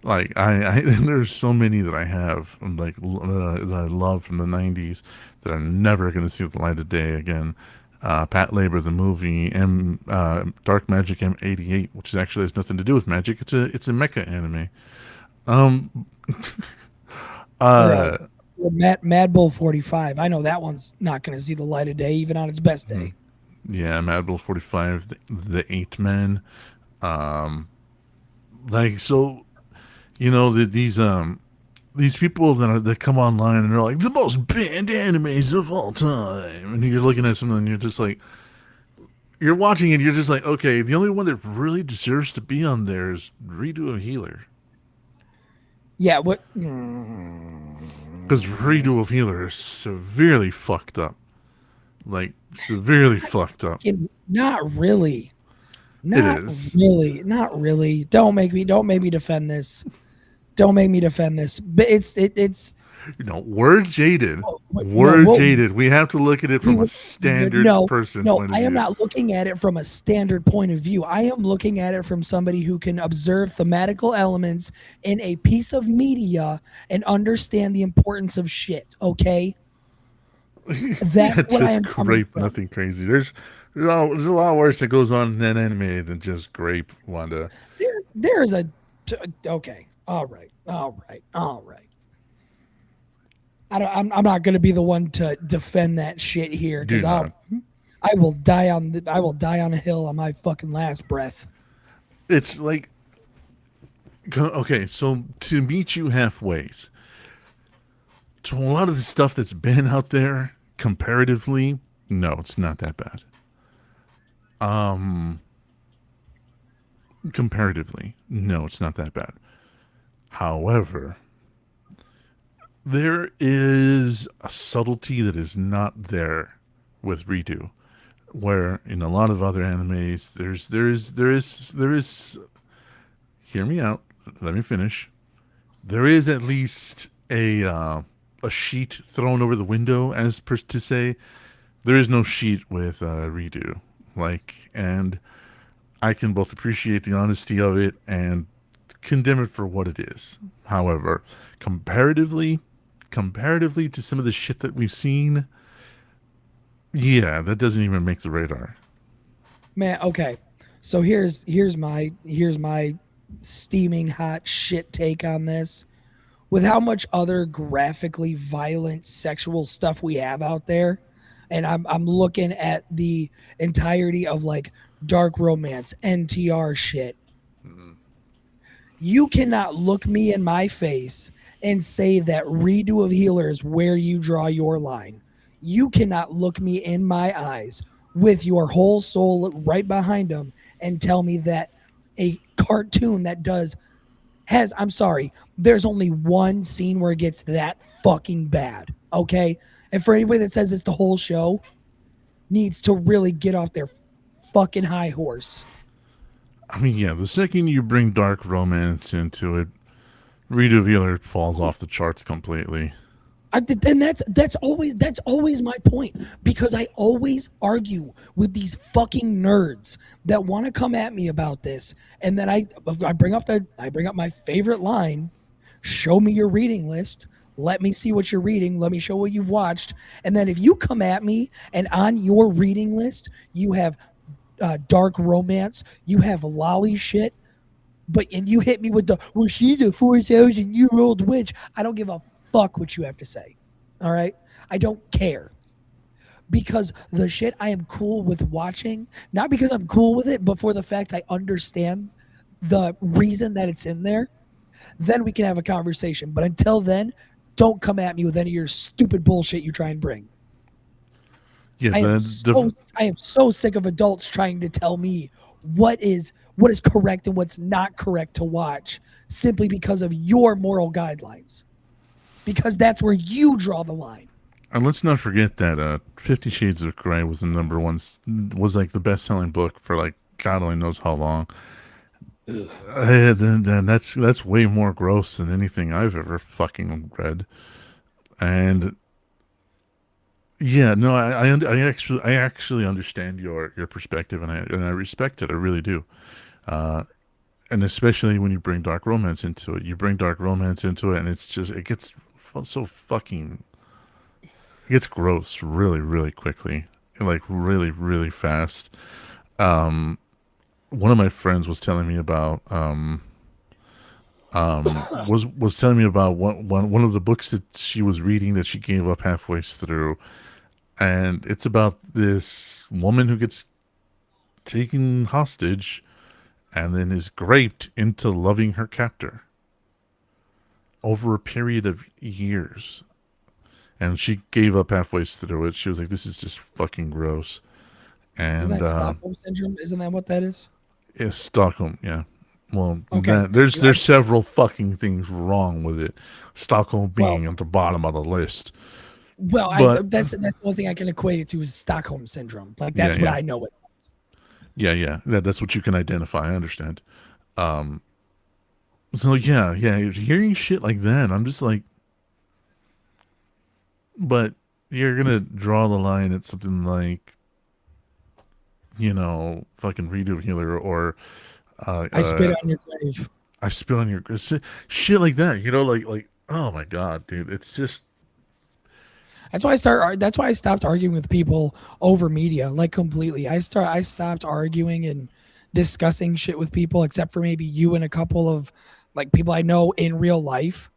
like I there's so many that I have like that I love from the 90s that are never going to see the light of day again. Pat Labor, the movie, Dark Magic M88, which actually has nothing to do with magic. It's a mecha anime. Um, Or uh, Mad Bull 45. I know that one's not going to see the light of day even on its best day. yeah, Mad Bull 45, the Eight Men. Um, like so, these people that come online and they're like the most banned animes of all time, and you're looking at something and you're just like you're watching it, you're just like, okay, the only one that really deserves to be on there is Redo of Healer, Yeah, what? because Redo of Healer is severely fucked up, like severely fucked up. Not really. It Not is. really. Not really. Don't make me defend this. Don't make me defend this. But it's We're jaded. no, We're jaded. We have to look at it from a standard no, person no. point of I am view. not looking at it from a standard point of view. I am looking at it from somebody who can observe thematical elements in a piece of media and understand the importance of shit. Okay, Yeah, that's what I just am coming grape, from. nothing crazy. There's a lot worse that goes on in that anime than just grape, Wanda. There is a okay. All right. All right. All right. I'm not going to be the one to defend that shit here Do because not. I will die on a hill on my fucking last breath. It's like okay, so to meet you halfway, to a lot of the stuff that's been out there comparatively, no, it's not that bad. Um, Comparatively, no, it's not that bad. However, there is a subtlety that is not there with Redo, where in a lot of other animes, there is hear me out. Let me finish. There is at least a sheet thrown over the window, as per to say, there is no sheet with redo. And I can both appreciate the honesty of it and condemn it for what it is. However, comparatively to some of the shit that we've seen, yeah, that doesn't even make the radar. Man, okay. So here's my steaming hot shit take on this. With how much other graphically violent sexual stuff we have out there, and I'm looking at the entirety of like dark romance, NTR shit. You cannot look me in my face and say that redo of Healer is where you draw your line. You cannot look me in my eyes with your whole soul right behind them and tell me that a cartoon that does has I'm sorry, there's only one scene where it gets that fucking bad. Okay? And for anybody that says it's the whole show, needs to really get off their fucking high horse. I mean, yeah, the second you bring dark romance into it, Redo Healer falls off the charts completely. And that's always my point, because I always argue with these fucking nerds that want to come at me about this, and then I bring up my favorite line: "Show me your reading list. Let me see what you're reading. Let me show what you've watched." And then if you come at me and on your reading list you have dark romance, you have lolly shit, and you hit me with the "well, she's a 4,000-year-old witch," I don't give a fuck what you have to say. All right? I don't care. Because the shit I am cool with watching, not because I'm cool with it, but for the fact I understand the reason that it's in there, then we can have a conversation. But until then, don't come at me with any of your stupid bullshit you try and bring. Yeah, I am so sick of adults trying to tell me what is correct and what's not correct to watch simply because of your moral guidelines. Because that's where you draw the line. and let's not forget that 50 Shades of Grey was the number one, was like the best selling book for like God only knows how long. Then that's way more gross than anything I've ever fucking read. And yeah, no, I actually understand your perspective, and I respect it. I really do. And especially when you bring dark romance into it, and it's just so fucking, it gets gross really really quickly, like really really fast. One of my friends was telling me about was telling me about one of the books that she was reading that she gave up halfway through, and it's about this woman who gets taken hostage and then is raped into loving her captor over a period of years. And she gave up halfway through it. She was like, "This is just fucking gross." Isn't And that Stockholm syndrome? Isn't that what that is? it's Stockholm, yeah. Well, Okay. there's several fucking things wrong with it. Stockholm Well, being at the bottom of the list. well, But that's the only thing I can equate it to is Stockholm syndrome. Like yeah, that's what yeah, I know it is. yeah. That's what you can identify. I understand. Um, so yeah. Hearing shit like that, I'm just like, but you're gonna draw the line at something like, fucking Redo Healer or uh, I spit uh, on your grave. I spit on your shit like that. Like oh my god, dude, it's just That's why I stopped arguing with people over media, like completely. I stopped arguing and discussing shit with people, except for maybe you and a couple of like people I know in real life,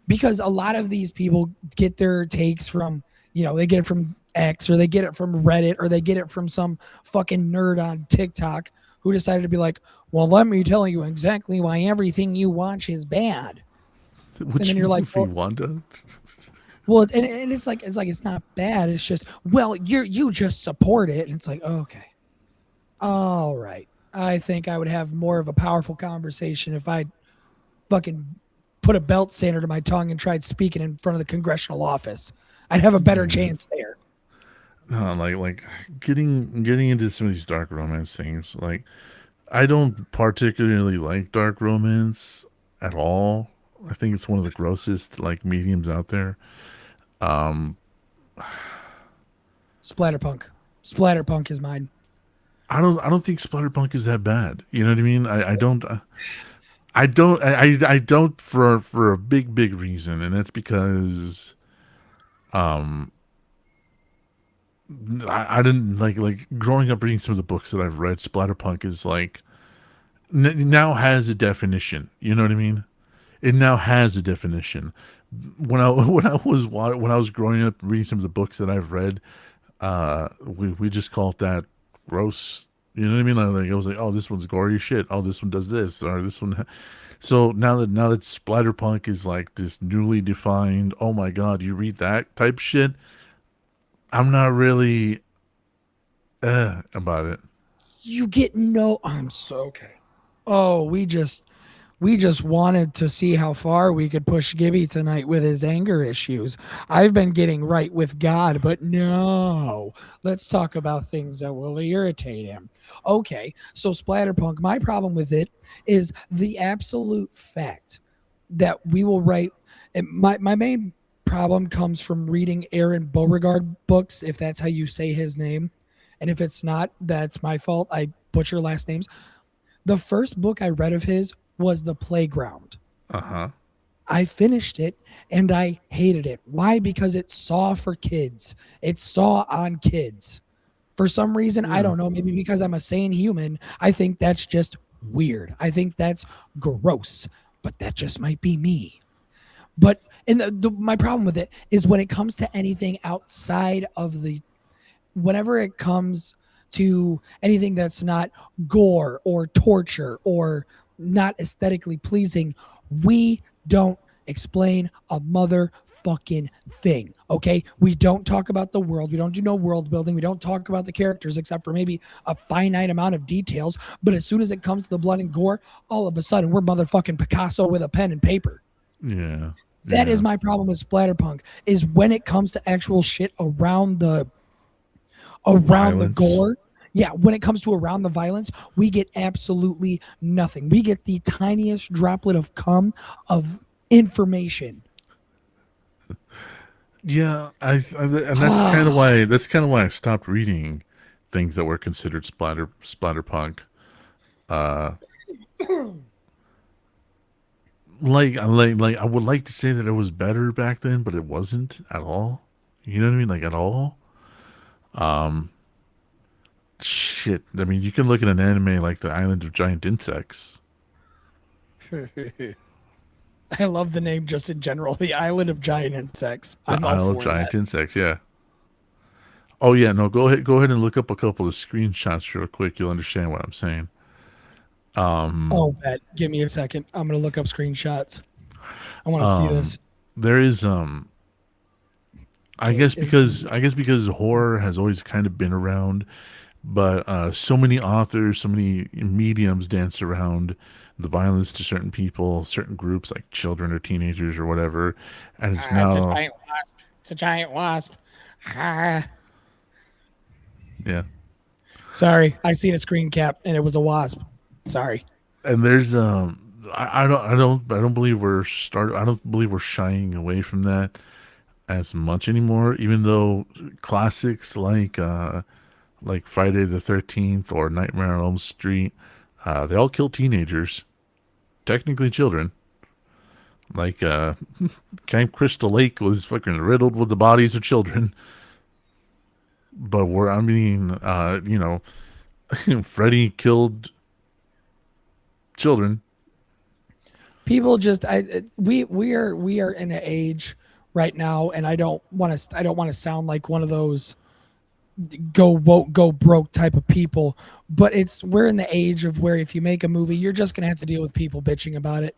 because a lot of these people get their takes from, they get it from X, or they get it from Reddit, or they get it from some fucking nerd on TikTok who decided to be like, well, let me tell you exactly why everything you watch is bad. And which then you're like, movie, Wanda? well, and it's not bad. It's just, well, you just support it. And it's like, okay, all right. I think I would have more of a powerful conversation if I fucking put a belt sander to my tongue and tried speaking in front of the congressional office. I'd have a better chance there. No, like getting into some of these dark romance things. Like I don't particularly like dark romance at all. I think it's one of the grossest like mediums out there. Um, Splatterpunk. Splatterpunk is mine. I don't think Splatterpunk is that bad. You know what I mean? I don't for a big reason, and that's because um I didn't like growing up reading some of the books that I've read. Splatterpunk is like now has a definition. You know what I mean? It now has a definition. When I was growing up reading some of the books that I've read, we just called that gross. You know what I mean? Like I was like, oh, this one's gory as shit. Oh, this one does this, or this one. So now that splatterpunk is like this newly defined, oh my god, you read that type shit. I'm not really about it. You get no. I'm so okay. Oh, we just wanted to see how far we could push Gibby tonight with his anger issues. I've been getting right with God, but no. Let's talk about things that will irritate him. Okay, so Splatterpunk, my problem with it is the absolute fact that we will write. And my main problem comes from reading Aaron Beauregard books, if that's how you say his name. And if it's not, that's my fault. I butcher last names. The first book I read of his was The Playground. Uh huh. I finished it and I hated it. Why? Because it saw for kids. It saw on kids. For some reason, I Yeah. don't know, maybe because I'm a sane human, I think that's just weird. I think that's gross, but that just might be me. But and my problem with it is when it comes to anything outside of the whenever it comes to anything that's not gore or torture or not aesthetically pleasing, we don't explain a motherfucking thing. Okay. We don't talk about the world. We don't do no world building. We don't talk about the characters except for maybe a finite amount of details. But as soon as it comes to the blood and gore, all of a sudden we're motherfucking Picasso with a pen and paper. Yeah. That is Yeah. my problem with Splatterpunk is when it comes to actual shit around the Violence. gore. Yeah, when it comes to around the violence, we get absolutely nothing. We get the tiniest droplet of cum of information. Yeah, and that's kind of why I stopped reading things that were considered splatterpunk. Uh, like I would like to say that it was better back then, but it wasn't at all. You know what I mean? Like at all. Um, shit. I mean, you can look at an anime like The Island of Giant Insects. I love the name just in general. The Island of Giant Insects. The I'm all Isle of for Giant that. Insects. Yeah. Oh yeah. No. Go ahead and look up a couple of screenshots real quick. You'll understand what I'm saying. Um. Oh, bet. Give me a second. I'm gonna look up screenshots. I want to see Um. this. There is Okay, is I guess because horror has always kind of been around, but so many authors, so many mediums dance around the violence to certain people, certain groups like children or teenagers or whatever, and it's it's a now giant wasp. It's a giant wasp. Ah. yeah. Sorry, I seen a screen cap and it was a wasp. Sorry. And there's I don't believe I don't believe we're shying away from that as much anymore, even though classics like Friday the 13th or Nightmare on Elm Street, they all kill teenagers, technically children. Like Camp Crystal Lake was fucking riddled with the bodies of children. But where I mean, Freddy killed children. People just we are in an age right now, and I don't want to sound like one of those go woke go broke type of people, but we're in the age of where if you make a movie, you're just gonna have to deal with people bitching about it.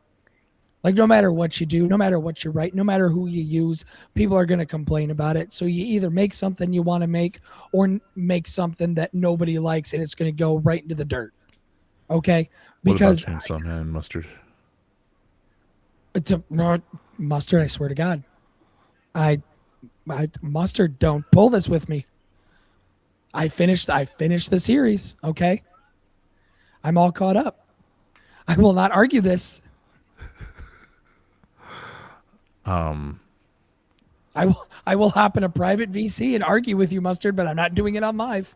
Like no matter what you do, no matter what you write, no matter who you use, people are gonna complain about it. So you either make something you want to make, or make something that nobody likes, and it's gonna go right into the dirt. Okay, What about because Chainsaw Man and Mustard? it's a mustard. I swear to God, I, mustard. Don't pull this with me. I finished the series. Okay, I'm all caught up. I will not argue this. Um, I will hop in a private VC and argue with you, Mustard, but I'm not doing it on live.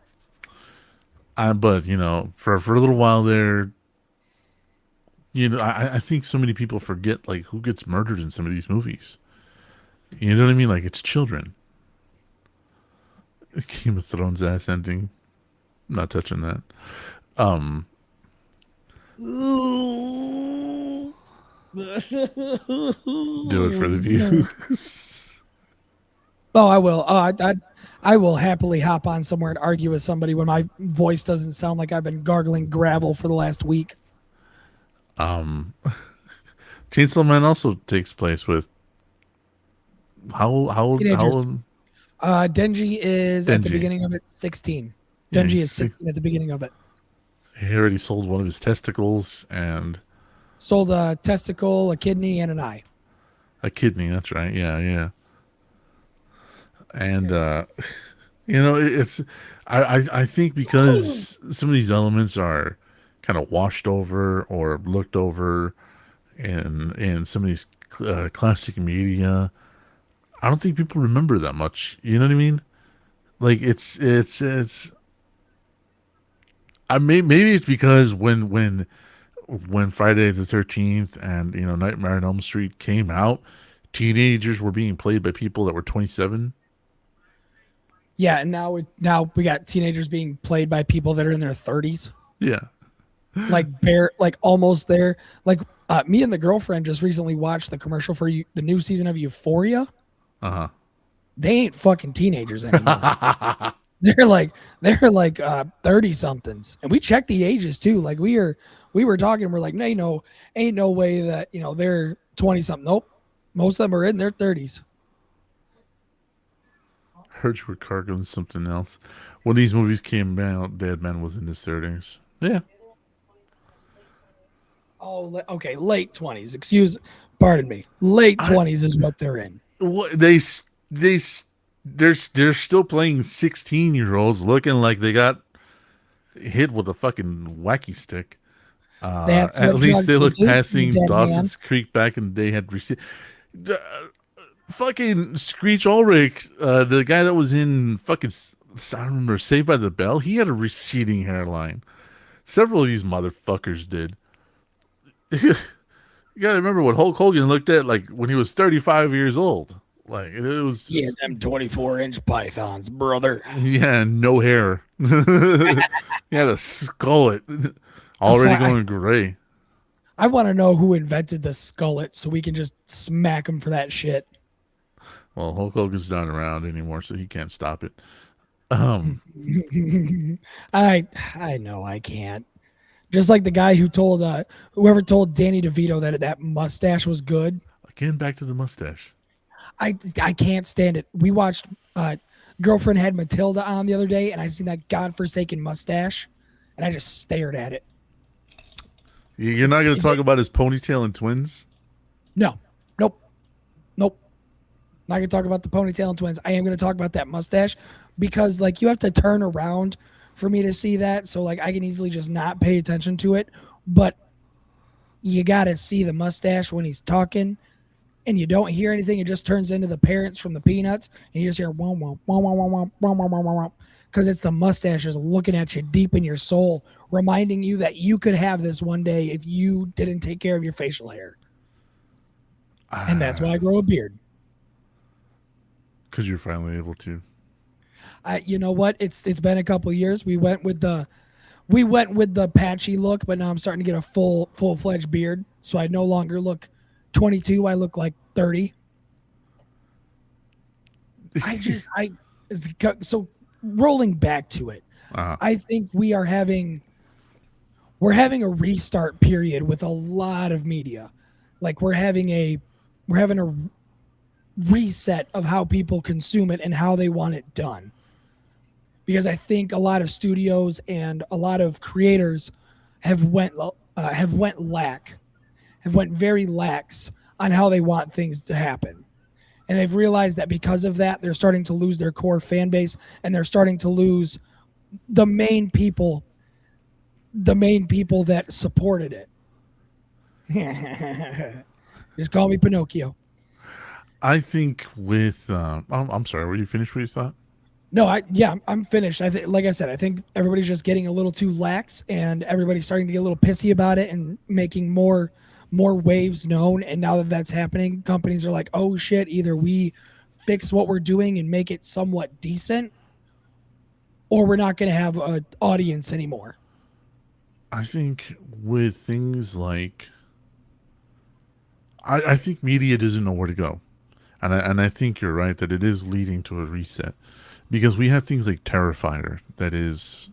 but for a little while there, I think so many people forget like who gets murdered in some of these movies. You know what I mean? Like it's children. Game of Thrones ass ending. Not touching that. Um, Ooh. do it for the views. Oh, I will. I will happily hop on somewhere and argue with somebody when my voice doesn't sound like I've been gargling gravel for the last week. um, Chainsaw Man also takes place with how Teenagers. old? Denji is at the Denji. beginning of it 16. Yeah, Denji is 16 at the beginning of it. he already sold one of his testicles and Sold a testicle, a kidney, and an eye. a kidney. That's right. Yeah, yeah. And it's I think because some of these elements are kind of washed over or looked over in some of these classic media. I don't think people remember that much. You know what I mean? Like it's. Maybe it's because when Friday the 13th and Nightmare on Elm Street came out, teenagers were being played by people that were 27. Yeah, and now we got teenagers being played by people that are in their 30s. Yeah. Like almost there. Like me and the girlfriend just recently watched the commercial for the new season of Euphoria. Uh They ain't fucking teenagers anymore. huh. they're like 30 somethings, and we checked the ages too. Like we were talking, we're like, no, ain't no way that they're 20 something. Nope, most of them are in their 30s. Heard you were cargoing something else. When these movies came out, Dead Man was in his 30s. Yeah. Oh, okay, late 20s. Pardon me, late 20s is what they're in. What they're still playing 16-year-olds looking like they got hit with a fucking wacky stick. That's At what least drugs they will look do to you, passing dead man. Dawson's Creek back in the day had received. Fucking Screech Ulrich, the guy that was in fucking I don't remember Saved by the Bell, he had a receding hairline. Several of these motherfuckers did. You gotta remember what Hulk Hogan looked at like when he was 35 years old. Like it was Yeah, them 24-inch pythons, brother. yeah, no hair. He had a skullet already going gray. I want to know who invented the skullet so we can just smack him for that shit. Well, Hulk Hogan's not around anymore, so he can't stop it. Um, I know I can't. Just like the guy whoever told Danny DeVito that mustache was good. again, back to the mustache. I can't stand it. We watched Girlfriend Had Matilda on the other day, and I seen that godforsaken mustache, and I just stared at it. You're not going to talk about his ponytail and twins? No, nope. Not gonna talk about the ponytail and twins. I am gonna talk about that mustache because like you have to turn around for me to see that. So like I can easily just not pay attention to it, but you gotta see the mustache when he's talking, and you don't hear anything. It just turns into the parents from the Peanuts, and you just hear womp womp womp womp womp womp womp womp, because it's the mustaches looking at you deep in your soul, reminding you that you could have this one day if you didn't take care of your facial hair. And that's why I grow a beard. Because you're finally able to. You know what? It's been a couple of years. We went with the patchy look, but now I'm starting to get a full-fledged beard. So I no longer look 22. I look like 30. So rolling back to it, I think we're having a restart period with a lot of media. Like we're having a reset of how people consume it and how they want it done. Because I think a lot of studios and a lot of creators have went very lax on how they want things to happen. And they've realized that because of that, they're starting to lose their core fan base, and they're starting to lose the main people the main people that supported it. Just call me Pinocchio. I think with I'm sorry, were you finished with your thought? No, I'm finished. I think, like I said, I think everybody's just getting a little too lax, and everybody's starting to get a little pissy about it, and making more waves known. And now that that's happening, companies are like, "Oh shit! Either we fix what we're doing and make it somewhat decent, or we're not going to have an audience anymore." I think with things like I think media doesn't know where to go. And I think you're right that it is leading to a reset. Because we have things like Terrifier that is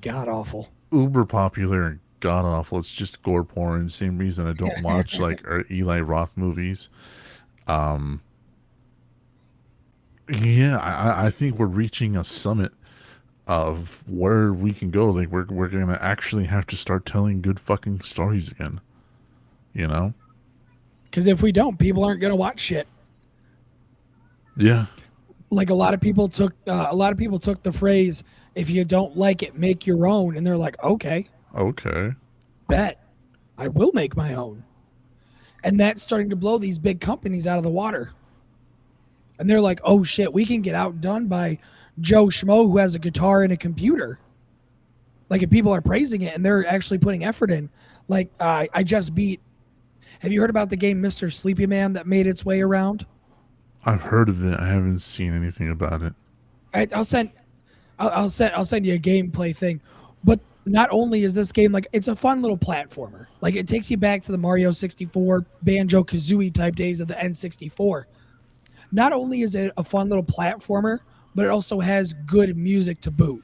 God awful. uber popular and god awful. It's just gore porn. Same reason I don't watch like Eli Roth movies. Um, yeah, I think we're reaching a summit of where we can go. Like we're gonna actually have to start telling good fucking stories again. You know? Because if we don't, people aren't going to watch shit. Yeah. Like a lot of people took the phrase, "If you don't like it, make your own," and they're like, "Okay, Okay. bet I will make my own." And that's starting to blow these big companies out of the water. And they're like, "Oh shit, we can get outdone by Joe Schmo who has a guitar and a computer." Like if people are praising it and they're actually putting effort in, like I just beat. Have you heard about the game Mr. Sleepy Man that made its way around? I've heard of it. I haven't seen anything about it. I'll send you a gameplay thing. But not only is this game like it's a fun little platformer. Like it takes you back to the Mario 64, Banjo Kazooie type days of the N64. Not only is it a fun little platformer, but it also has good music to boot.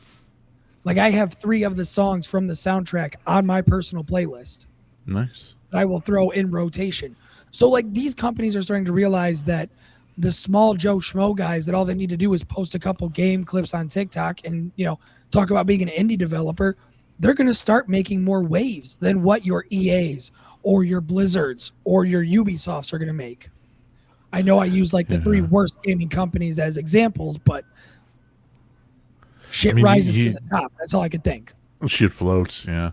Like I have 3 of the songs from the soundtrack on my personal playlist Nice. that I will throw in rotation. So like these companies are starting to realize that the small Joe Schmo guys, that all they need to do is post a couple game clips on TikTok and, talk about being an indie developer, they're going to start making more waves than what your EAs or your Blizzards or your Ubisofts are going to make. I know I use like the 3 worst gaming companies as examples, but shit rises to the top. That's all I could think. Shit floats, yeah.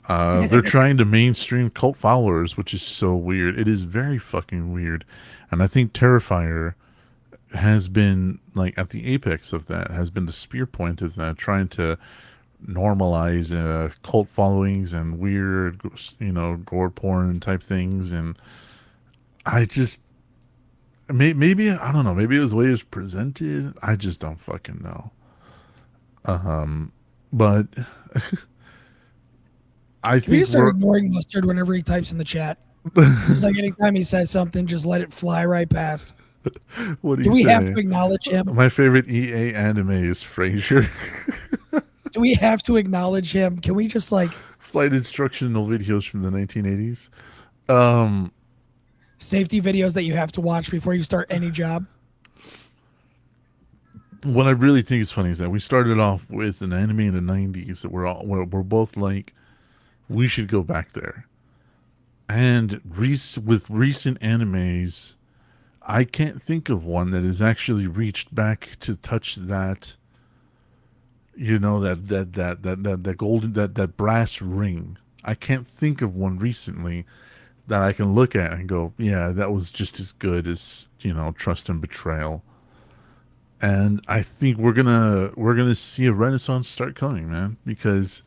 They're trying to mainstream cult followers, which is so weird. It is very fucking weird. And I think Terrifier has been like at the apex of that, has been the spear point of that, trying to normalize cult followings and weird, gore porn type things. And I just, maybe, I don't know, maybe it was the way it was presented. I just don't fucking know. But I Can we think just start ignoring Mustard whenever he types in the chat? It's like anytime he says something, just let it fly right past. What do we have to acknowledge him? My favorite EA anime is Frasier. Do we have to acknowledge him? Can we just like flight instructional videos from the 1980s? Safety videos that you have to watch before you start any job? What I really think is funny is that we started off with an anime in the 90s that we're both like, we should go back there. And with recent animes, I can't think of one that has actually reached back to touch that, that golden, that brass ring. I can't think of one recently that I can look at and go, yeah, that was just as good as, Trust and Betrayal. And I think we're gonna see a renaissance start coming, man, because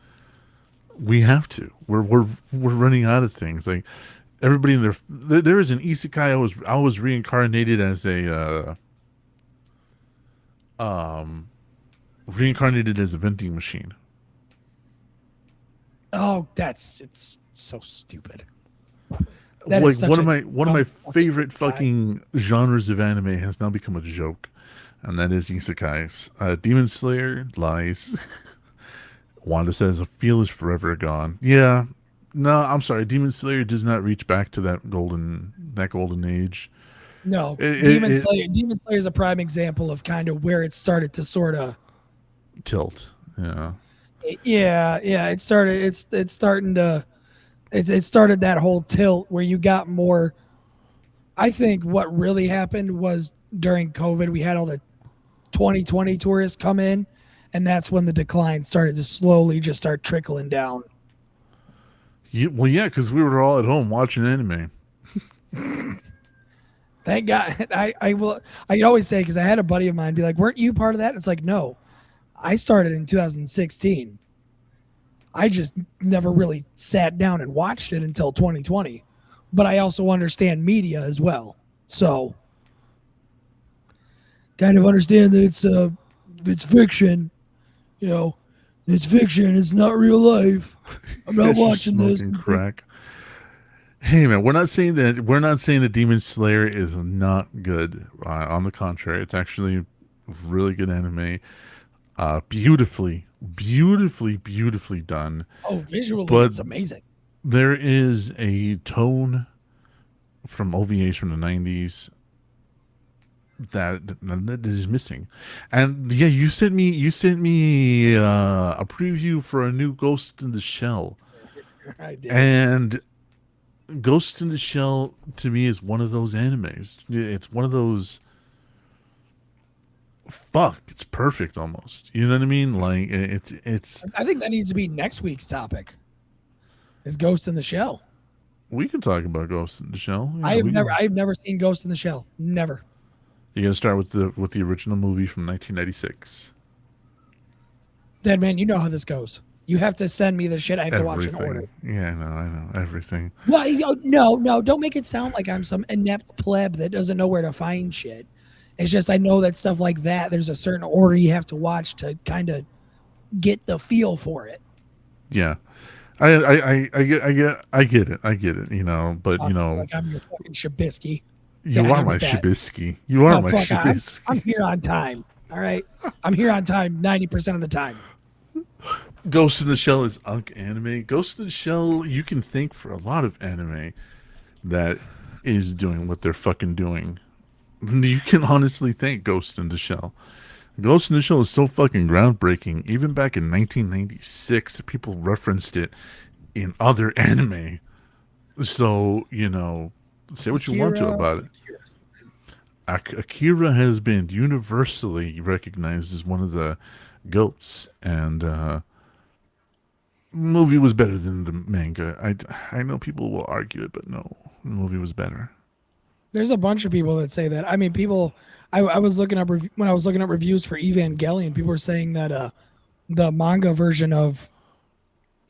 we have to. We're running out of things. Like everybody in there is an isekai. I was reincarnated as a vending machine. Oh, it's so stupid. That like one of my favorite fucking genres of anime has now become a joke, and that is isekais. Demon Slayer lies. Wanda says, "A feel is forever gone." Yeah, no, I'm sorry. Demon Slayer does not reach back to that golden age. No, Demon Slayer is a prime example of kind of where it started to sort of tilt. Yeah. It started that whole tilt where you got more. I think what really happened was during COVID, we had all the 2020 tourists come in, and that's when the decline started to slowly just start trickling down. Well, yeah, because we were all at home watching anime. Thank God. I always say, because I had a buddy of mine be like, "Weren't you part of that?" And it's like, no, I started in 2016. I just never really sat down and watched it until 2020. But I also understand media as well, so kind of understand that it's fiction. You know, it's fiction. It's not real life. I'm not Guys are watching this. smoking crack. Hey man, we're not saying that Demon Slayer is not good. On the contrary, it's actually really good anime. Beautifully done. Oh, visually, But it's amazing. there is a tone from OVAs from the '90s that is missing. And yeah, you sent me a preview for a new Ghost in the Shell, I did. and Ghost in the Shell to me is one of those animes. It's one of those. Fuck, it's perfect almost. You know what I mean? Like it's. I think that needs to be next week's topic. Is Ghost in the Shell? We can talk about Ghost in the Shell. Yeah, I've never seen Ghost in the Shell. Never. You got to start with the original movie from 1996. Dead man, you know how this goes. You have to send me the shit. I have to watch in order. Yeah, I know everything. Well, no, don't make it sound like I'm some inept pleb that doesn't know where to find shit. It's just I know that stuff like that. There's a certain order you have to watch to kind of get the feel for it. Yeah, I get it. You know, but Like I'm your fucking Shabisky. you are my Shabisky. You are my Shabisky. I'm here on time. All right, I'm here on time 90% of the time. Ghost in the Shell is unk anime. Ghost in the Shell, you can thank for a lot of anime that is doing what they're fucking doing. You can honestly thank Ghost in the Shell. Ghost in the Shell is so fucking groundbreaking. Even back in 1996, people referenced it in other anime. So, say what you want to about it. Akira has been universally recognized as one of the GOATs, and movie was better than the manga. I know people will argue it, but no, the movie was better. There's a bunch of people that say that. I mean, people. I was looking up when I was looking up reviews for Evangelion. People were saying that the manga version of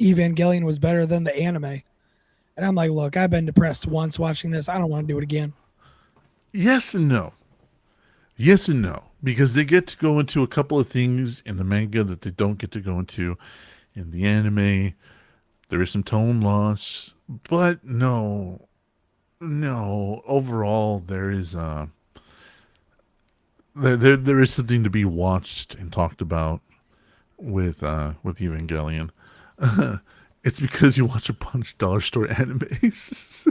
Evangelion was better than the anime, and I'm like, look, I've been depressed once watching this. I don't want to do it again. Yes and no. Yes and no, because they get to go into a couple of things in the manga that they don't get to go into in the anime. There is some tone loss, but no, overall there is there is something to be watched and talked about with Evangelion. It's because you watch a bunch of dollar store animes.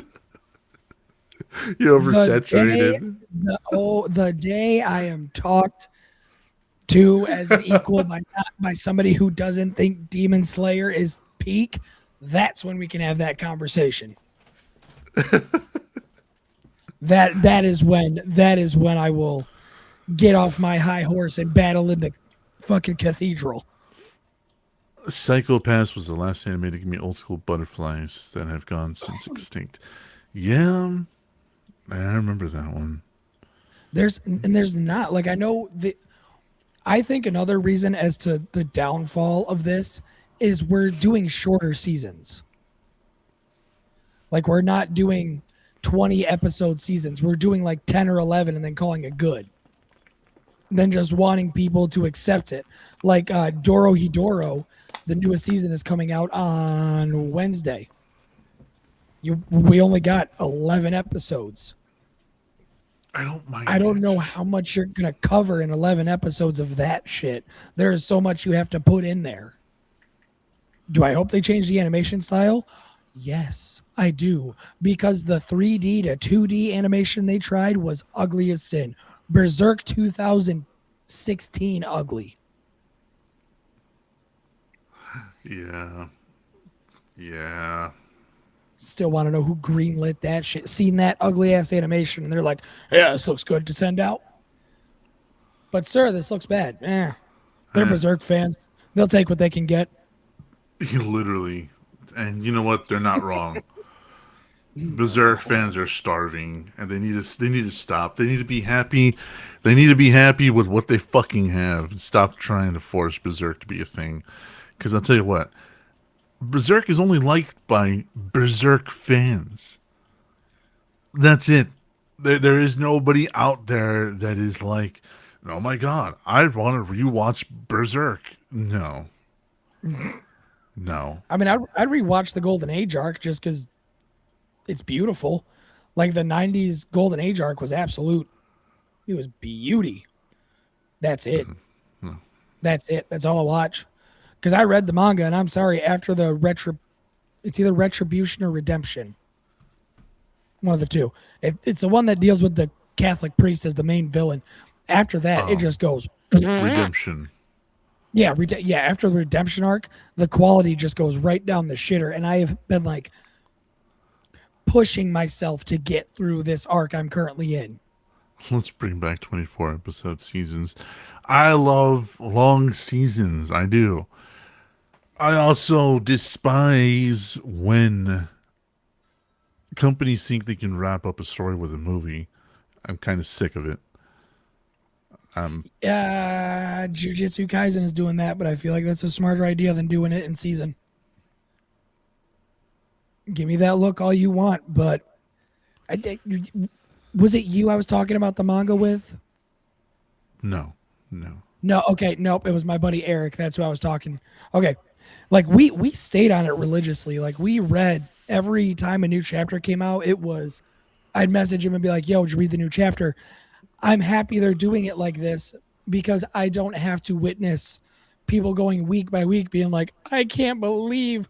You're oversaturated. The day I am talked to as an equal by somebody who doesn't think Demon Slayer is peak, that's when we can have that conversation. that is when I will get off my high horse and battle in the fucking cathedral. Psycho-Pass was the last anime to give me old school butterflies that have gone since extinct. Yeah, I remember that one. There's not, like, I think another reason as to the downfall of this is we're doing shorter seasons. Like, we're not doing 20 episode seasons. We're doing like 10 or 11 and then calling it good. Then just wanting people to accept it. Like Dorohedoro, the newest season is coming out on Wednesday. We only got 11 episodes. I don't mind. I don't know how much you're going to cover in 11 episodes of that shit. There is so much you have to put in there. Do I hope they change the animation style? Yes, I do. Because the 3D to 2D animation they tried was ugly as sin. Berserk 2016 ugly. Yeah. Still want to know who greenlit that shit. Seen that ugly ass animation and they're like, yeah, this looks good to send out. But sir, this looks bad. They're Berserk fans. They'll take what they can get. Literally. And you know what? They're not wrong. Berserk fans are starving, and they need to stop. They need to be happy. They need to be happy with what they fucking have, and stop trying to force Berserk to be a thing. Because I'll tell you what, Berserk is only liked by Berserk fans. That's it. There is nobody out there that is like, oh my god, I want to rewatch Berserk. No, no. I mean, I'd rewatch the Golden Age arc just because it's beautiful. Like the 90s Golden Age arc was absolute. It was beauty. That's it. That's it. That's all I watch. Because I read the manga, and I'm sorry, after the it's either Retribution or Redemption. One of the two. It's the one that deals with the Catholic priest as the main villain. After that, it just goes Redemption. Yeah, after the Redemption arc, the quality just goes right down the shitter. And I have been like pushing myself to get through this arc I'm currently in. Let's bring back 24 episode seasons. I love long seasons. I do. I also despise when companies think they can wrap up a story with a movie. I'm kind of sick of it. Jujutsu Kaisen is doing that, but I feel like that's a smarter idea than doing it in season. Give me that look all you want, but was it you I was talking about the manga with? No. Okay, nope. It was my buddy Eric. That's who I was talking. Okay, like we stayed on it religiously. Like we read every time a new chapter came out. I'd message him and be like, "Yo, did you read the new chapter?" I'm happy they're doing it like this because I don't have to witness people going week by week being like, I can't believe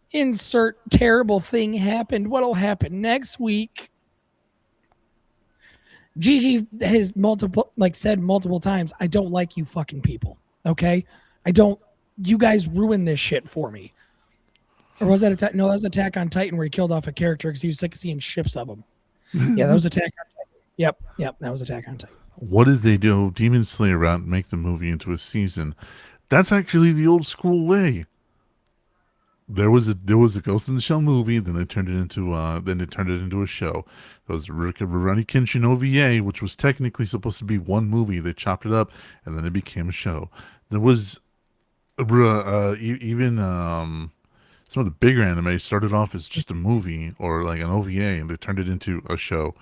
insert terrible thing happened. What'll happen next week? Gigi has said multiple times, I don't like you fucking people. Okay? You guys ruined this shit for me. Or was that Attack? No, that was Attack on Titan where he killed off a character because he was sick of seeing ships of them. Yeah, that was Attack on Titan. Yep, that was Attack on Titan. What did they do? Demon Slayer route and make the movie into a season. That's actually the old school way. There was a Ghost in the Shell movie, then they turned it into a show. There was Rurouni Kenshin OVA, which was technically supposed to be one movie. They chopped it up, and then it became a show. There was even some of the bigger anime started off as just a movie or like an OVA, and they turned it into a show.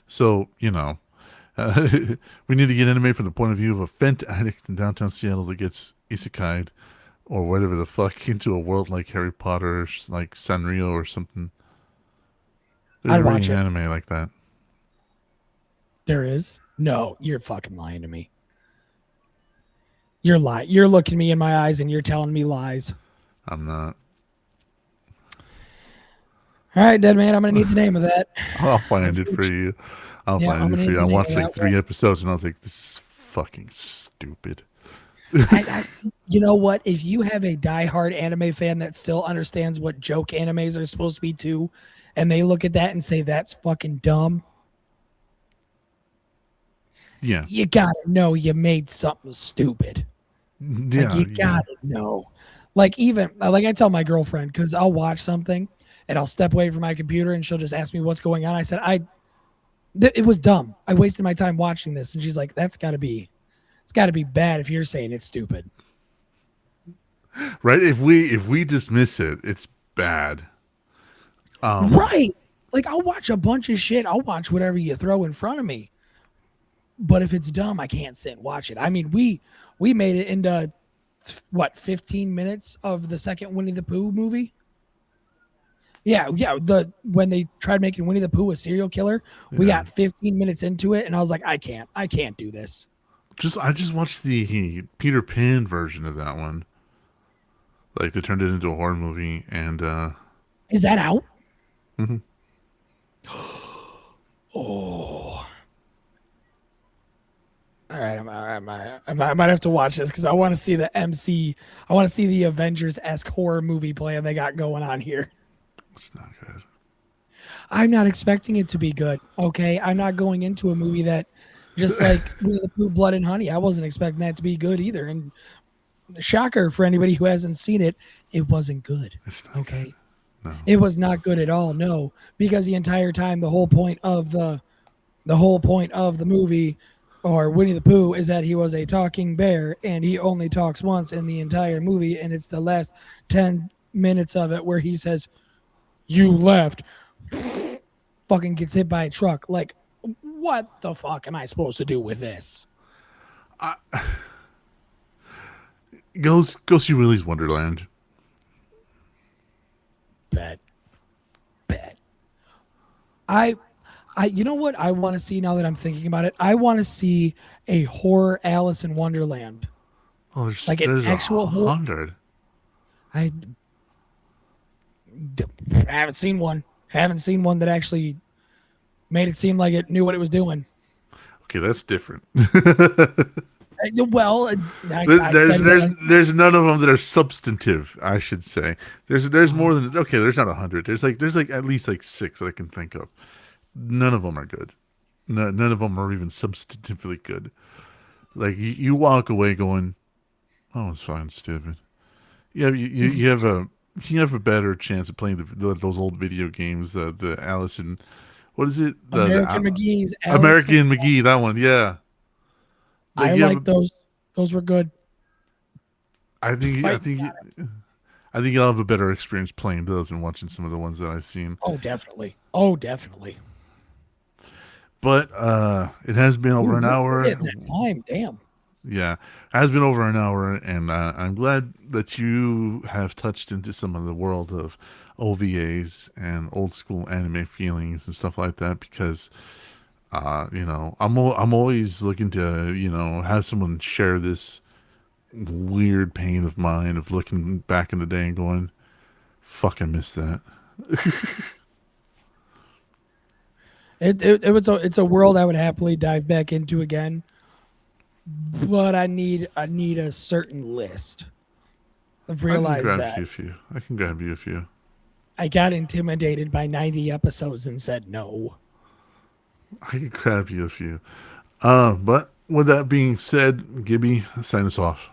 So, we need to get anime from the point of view of a fent addict in downtown Seattle that gets isekai'd or whatever the fuck into a world like Harry Potter, or like Sanrio or something. There's I'd watch an it. anime like that. There is? No, you're fucking lying to me. You're lying. You're looking me in my eyes and you're telling me lies. I'm not. All right, dead man, I'm going to need the name of that. I'll find it for you. I watched like 3 episodes and I was like, this is fucking stupid. You know what? If you have a diehard anime fan that still understands what joke animes are supposed to be too, and they look at that and say that's fucking dumb, yeah, you gotta know you made something stupid. Yeah, you gotta know. Like I tell my girlfriend, because I'll watch something and I'll step away from my computer and she'll just ask me what's going on. I said it was dumb. I wasted my time watching this, and she's like, it's got to be bad if you're saying it's stupid. Right? If we dismiss it, it's bad. Right. Like I'll watch a bunch of shit. I'll watch whatever you throw in front of me. But if it's dumb, I can't sit and watch it. I mean, we made it into 15 minutes of the second Winnie the Pooh movie. Yeah. When they tried making Winnie the Pooh a serial killer, we got 15 minutes into it, and I was like, I can't do this. I just watched the Peter Pan version of that one. Like they turned it into a horror movie, and is that out? Mm-hmm. Oh. All right, I might have to watch this because I want to see the I want to see the Avengers-esque horror movie plan they got going on here. It's not good. I'm not expecting it to be good. Okay, I'm not going into a movie that just like Winnie the Pooh, Blood and Honey. I wasn't expecting that to be good either. And shocker for anybody who hasn't seen it, it wasn't good. It's not Okay. good. No. It was not good at all. No, because the entire time, the whole point of the movie or Winnie the Pooh is that he was a talking bear and he only talks once in the entire movie. And it's the last 10 minutes of it where he says, "You left," fucking gets hit by a truck. Like, what the fuck am I supposed to do with this? Go see Willy's Wonderland. Bet. Bet. You know what I want to see now that I'm thinking about it? I want to see a horror Alice in Wonderland. Oh, there's Like an there's actual 100. I haven't seen one. Haven't seen one that actually made it seem like it knew what it was doing. Okay, that's different. Well, There's none of them that are substantive. I should say there's more than okay. There's not 100. There's like at least like 6 that I can think of. None of them are good. None of them are even substantively good. Like you walk away going, "Oh, it's fine, stupid." You have a better chance of playing those old video games. The Alice and what is it? American McGee's Alice American McGee. That one, yeah. I like those. Those were good. I think you'll have a better experience playing those than watching some of the ones that I've seen. Oh, definitely. Oh, definitely. But it has been over an hour. At that time, damn. Yeah, it has been over an hour, and I'm glad that you have touched into some of the world of OVAs and old school anime feelings and stuff like that because. I'm always looking to have someone share this weird pain of mine of looking back in the day and going, "Fuck, I missed that." It's a world I would happily dive back into again, but I need a certain list. I've realized that. I can grab you a few. I got intimidated by 90 episodes and said no. I can grab you a few. But with that being said, Gibby, sign us off.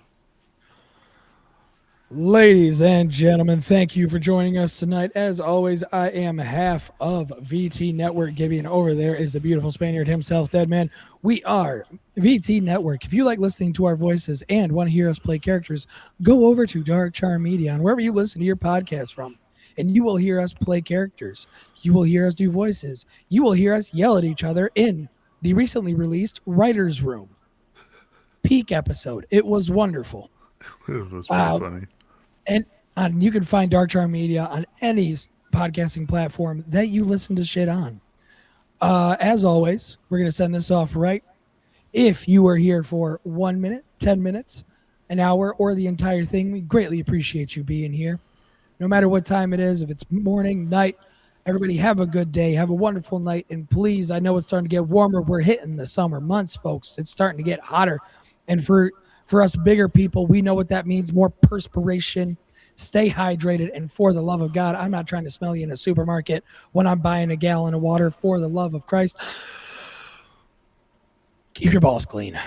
Ladies and gentlemen, thank you for joining us tonight. As always, I am half of VT Network. Gibby, and over there is the beautiful Spaniard himself, Deadman. We are VT Network. If you like listening to our voices and want to hear us play characters, go over to Dark Charm Media on wherever you listen to your podcast from, and you will hear us play characters. You will hear us do voices. You will hear us yell at each other in the recently released Writer's Room peak episode. It was wonderful. It was pretty funny. And you can find Dark Charm Media on any podcasting platform that you listen to shit on. As always, we're going to send this off right. If you are here for 1 minute, 10 minutes, an hour, or the entire thing, we greatly appreciate you being here. No matter what time it is, if it's morning, night, everybody have a good day. Have a wonderful night. And please, I know it's starting to get warmer. We're hitting the summer months, folks. It's starting to get hotter. And for us bigger people, we know what that means. More perspiration. Stay hydrated. And for the love of God, I'm not trying to smell you in a supermarket when I'm buying a gallon of water. For the love of Christ, keep your balls clean.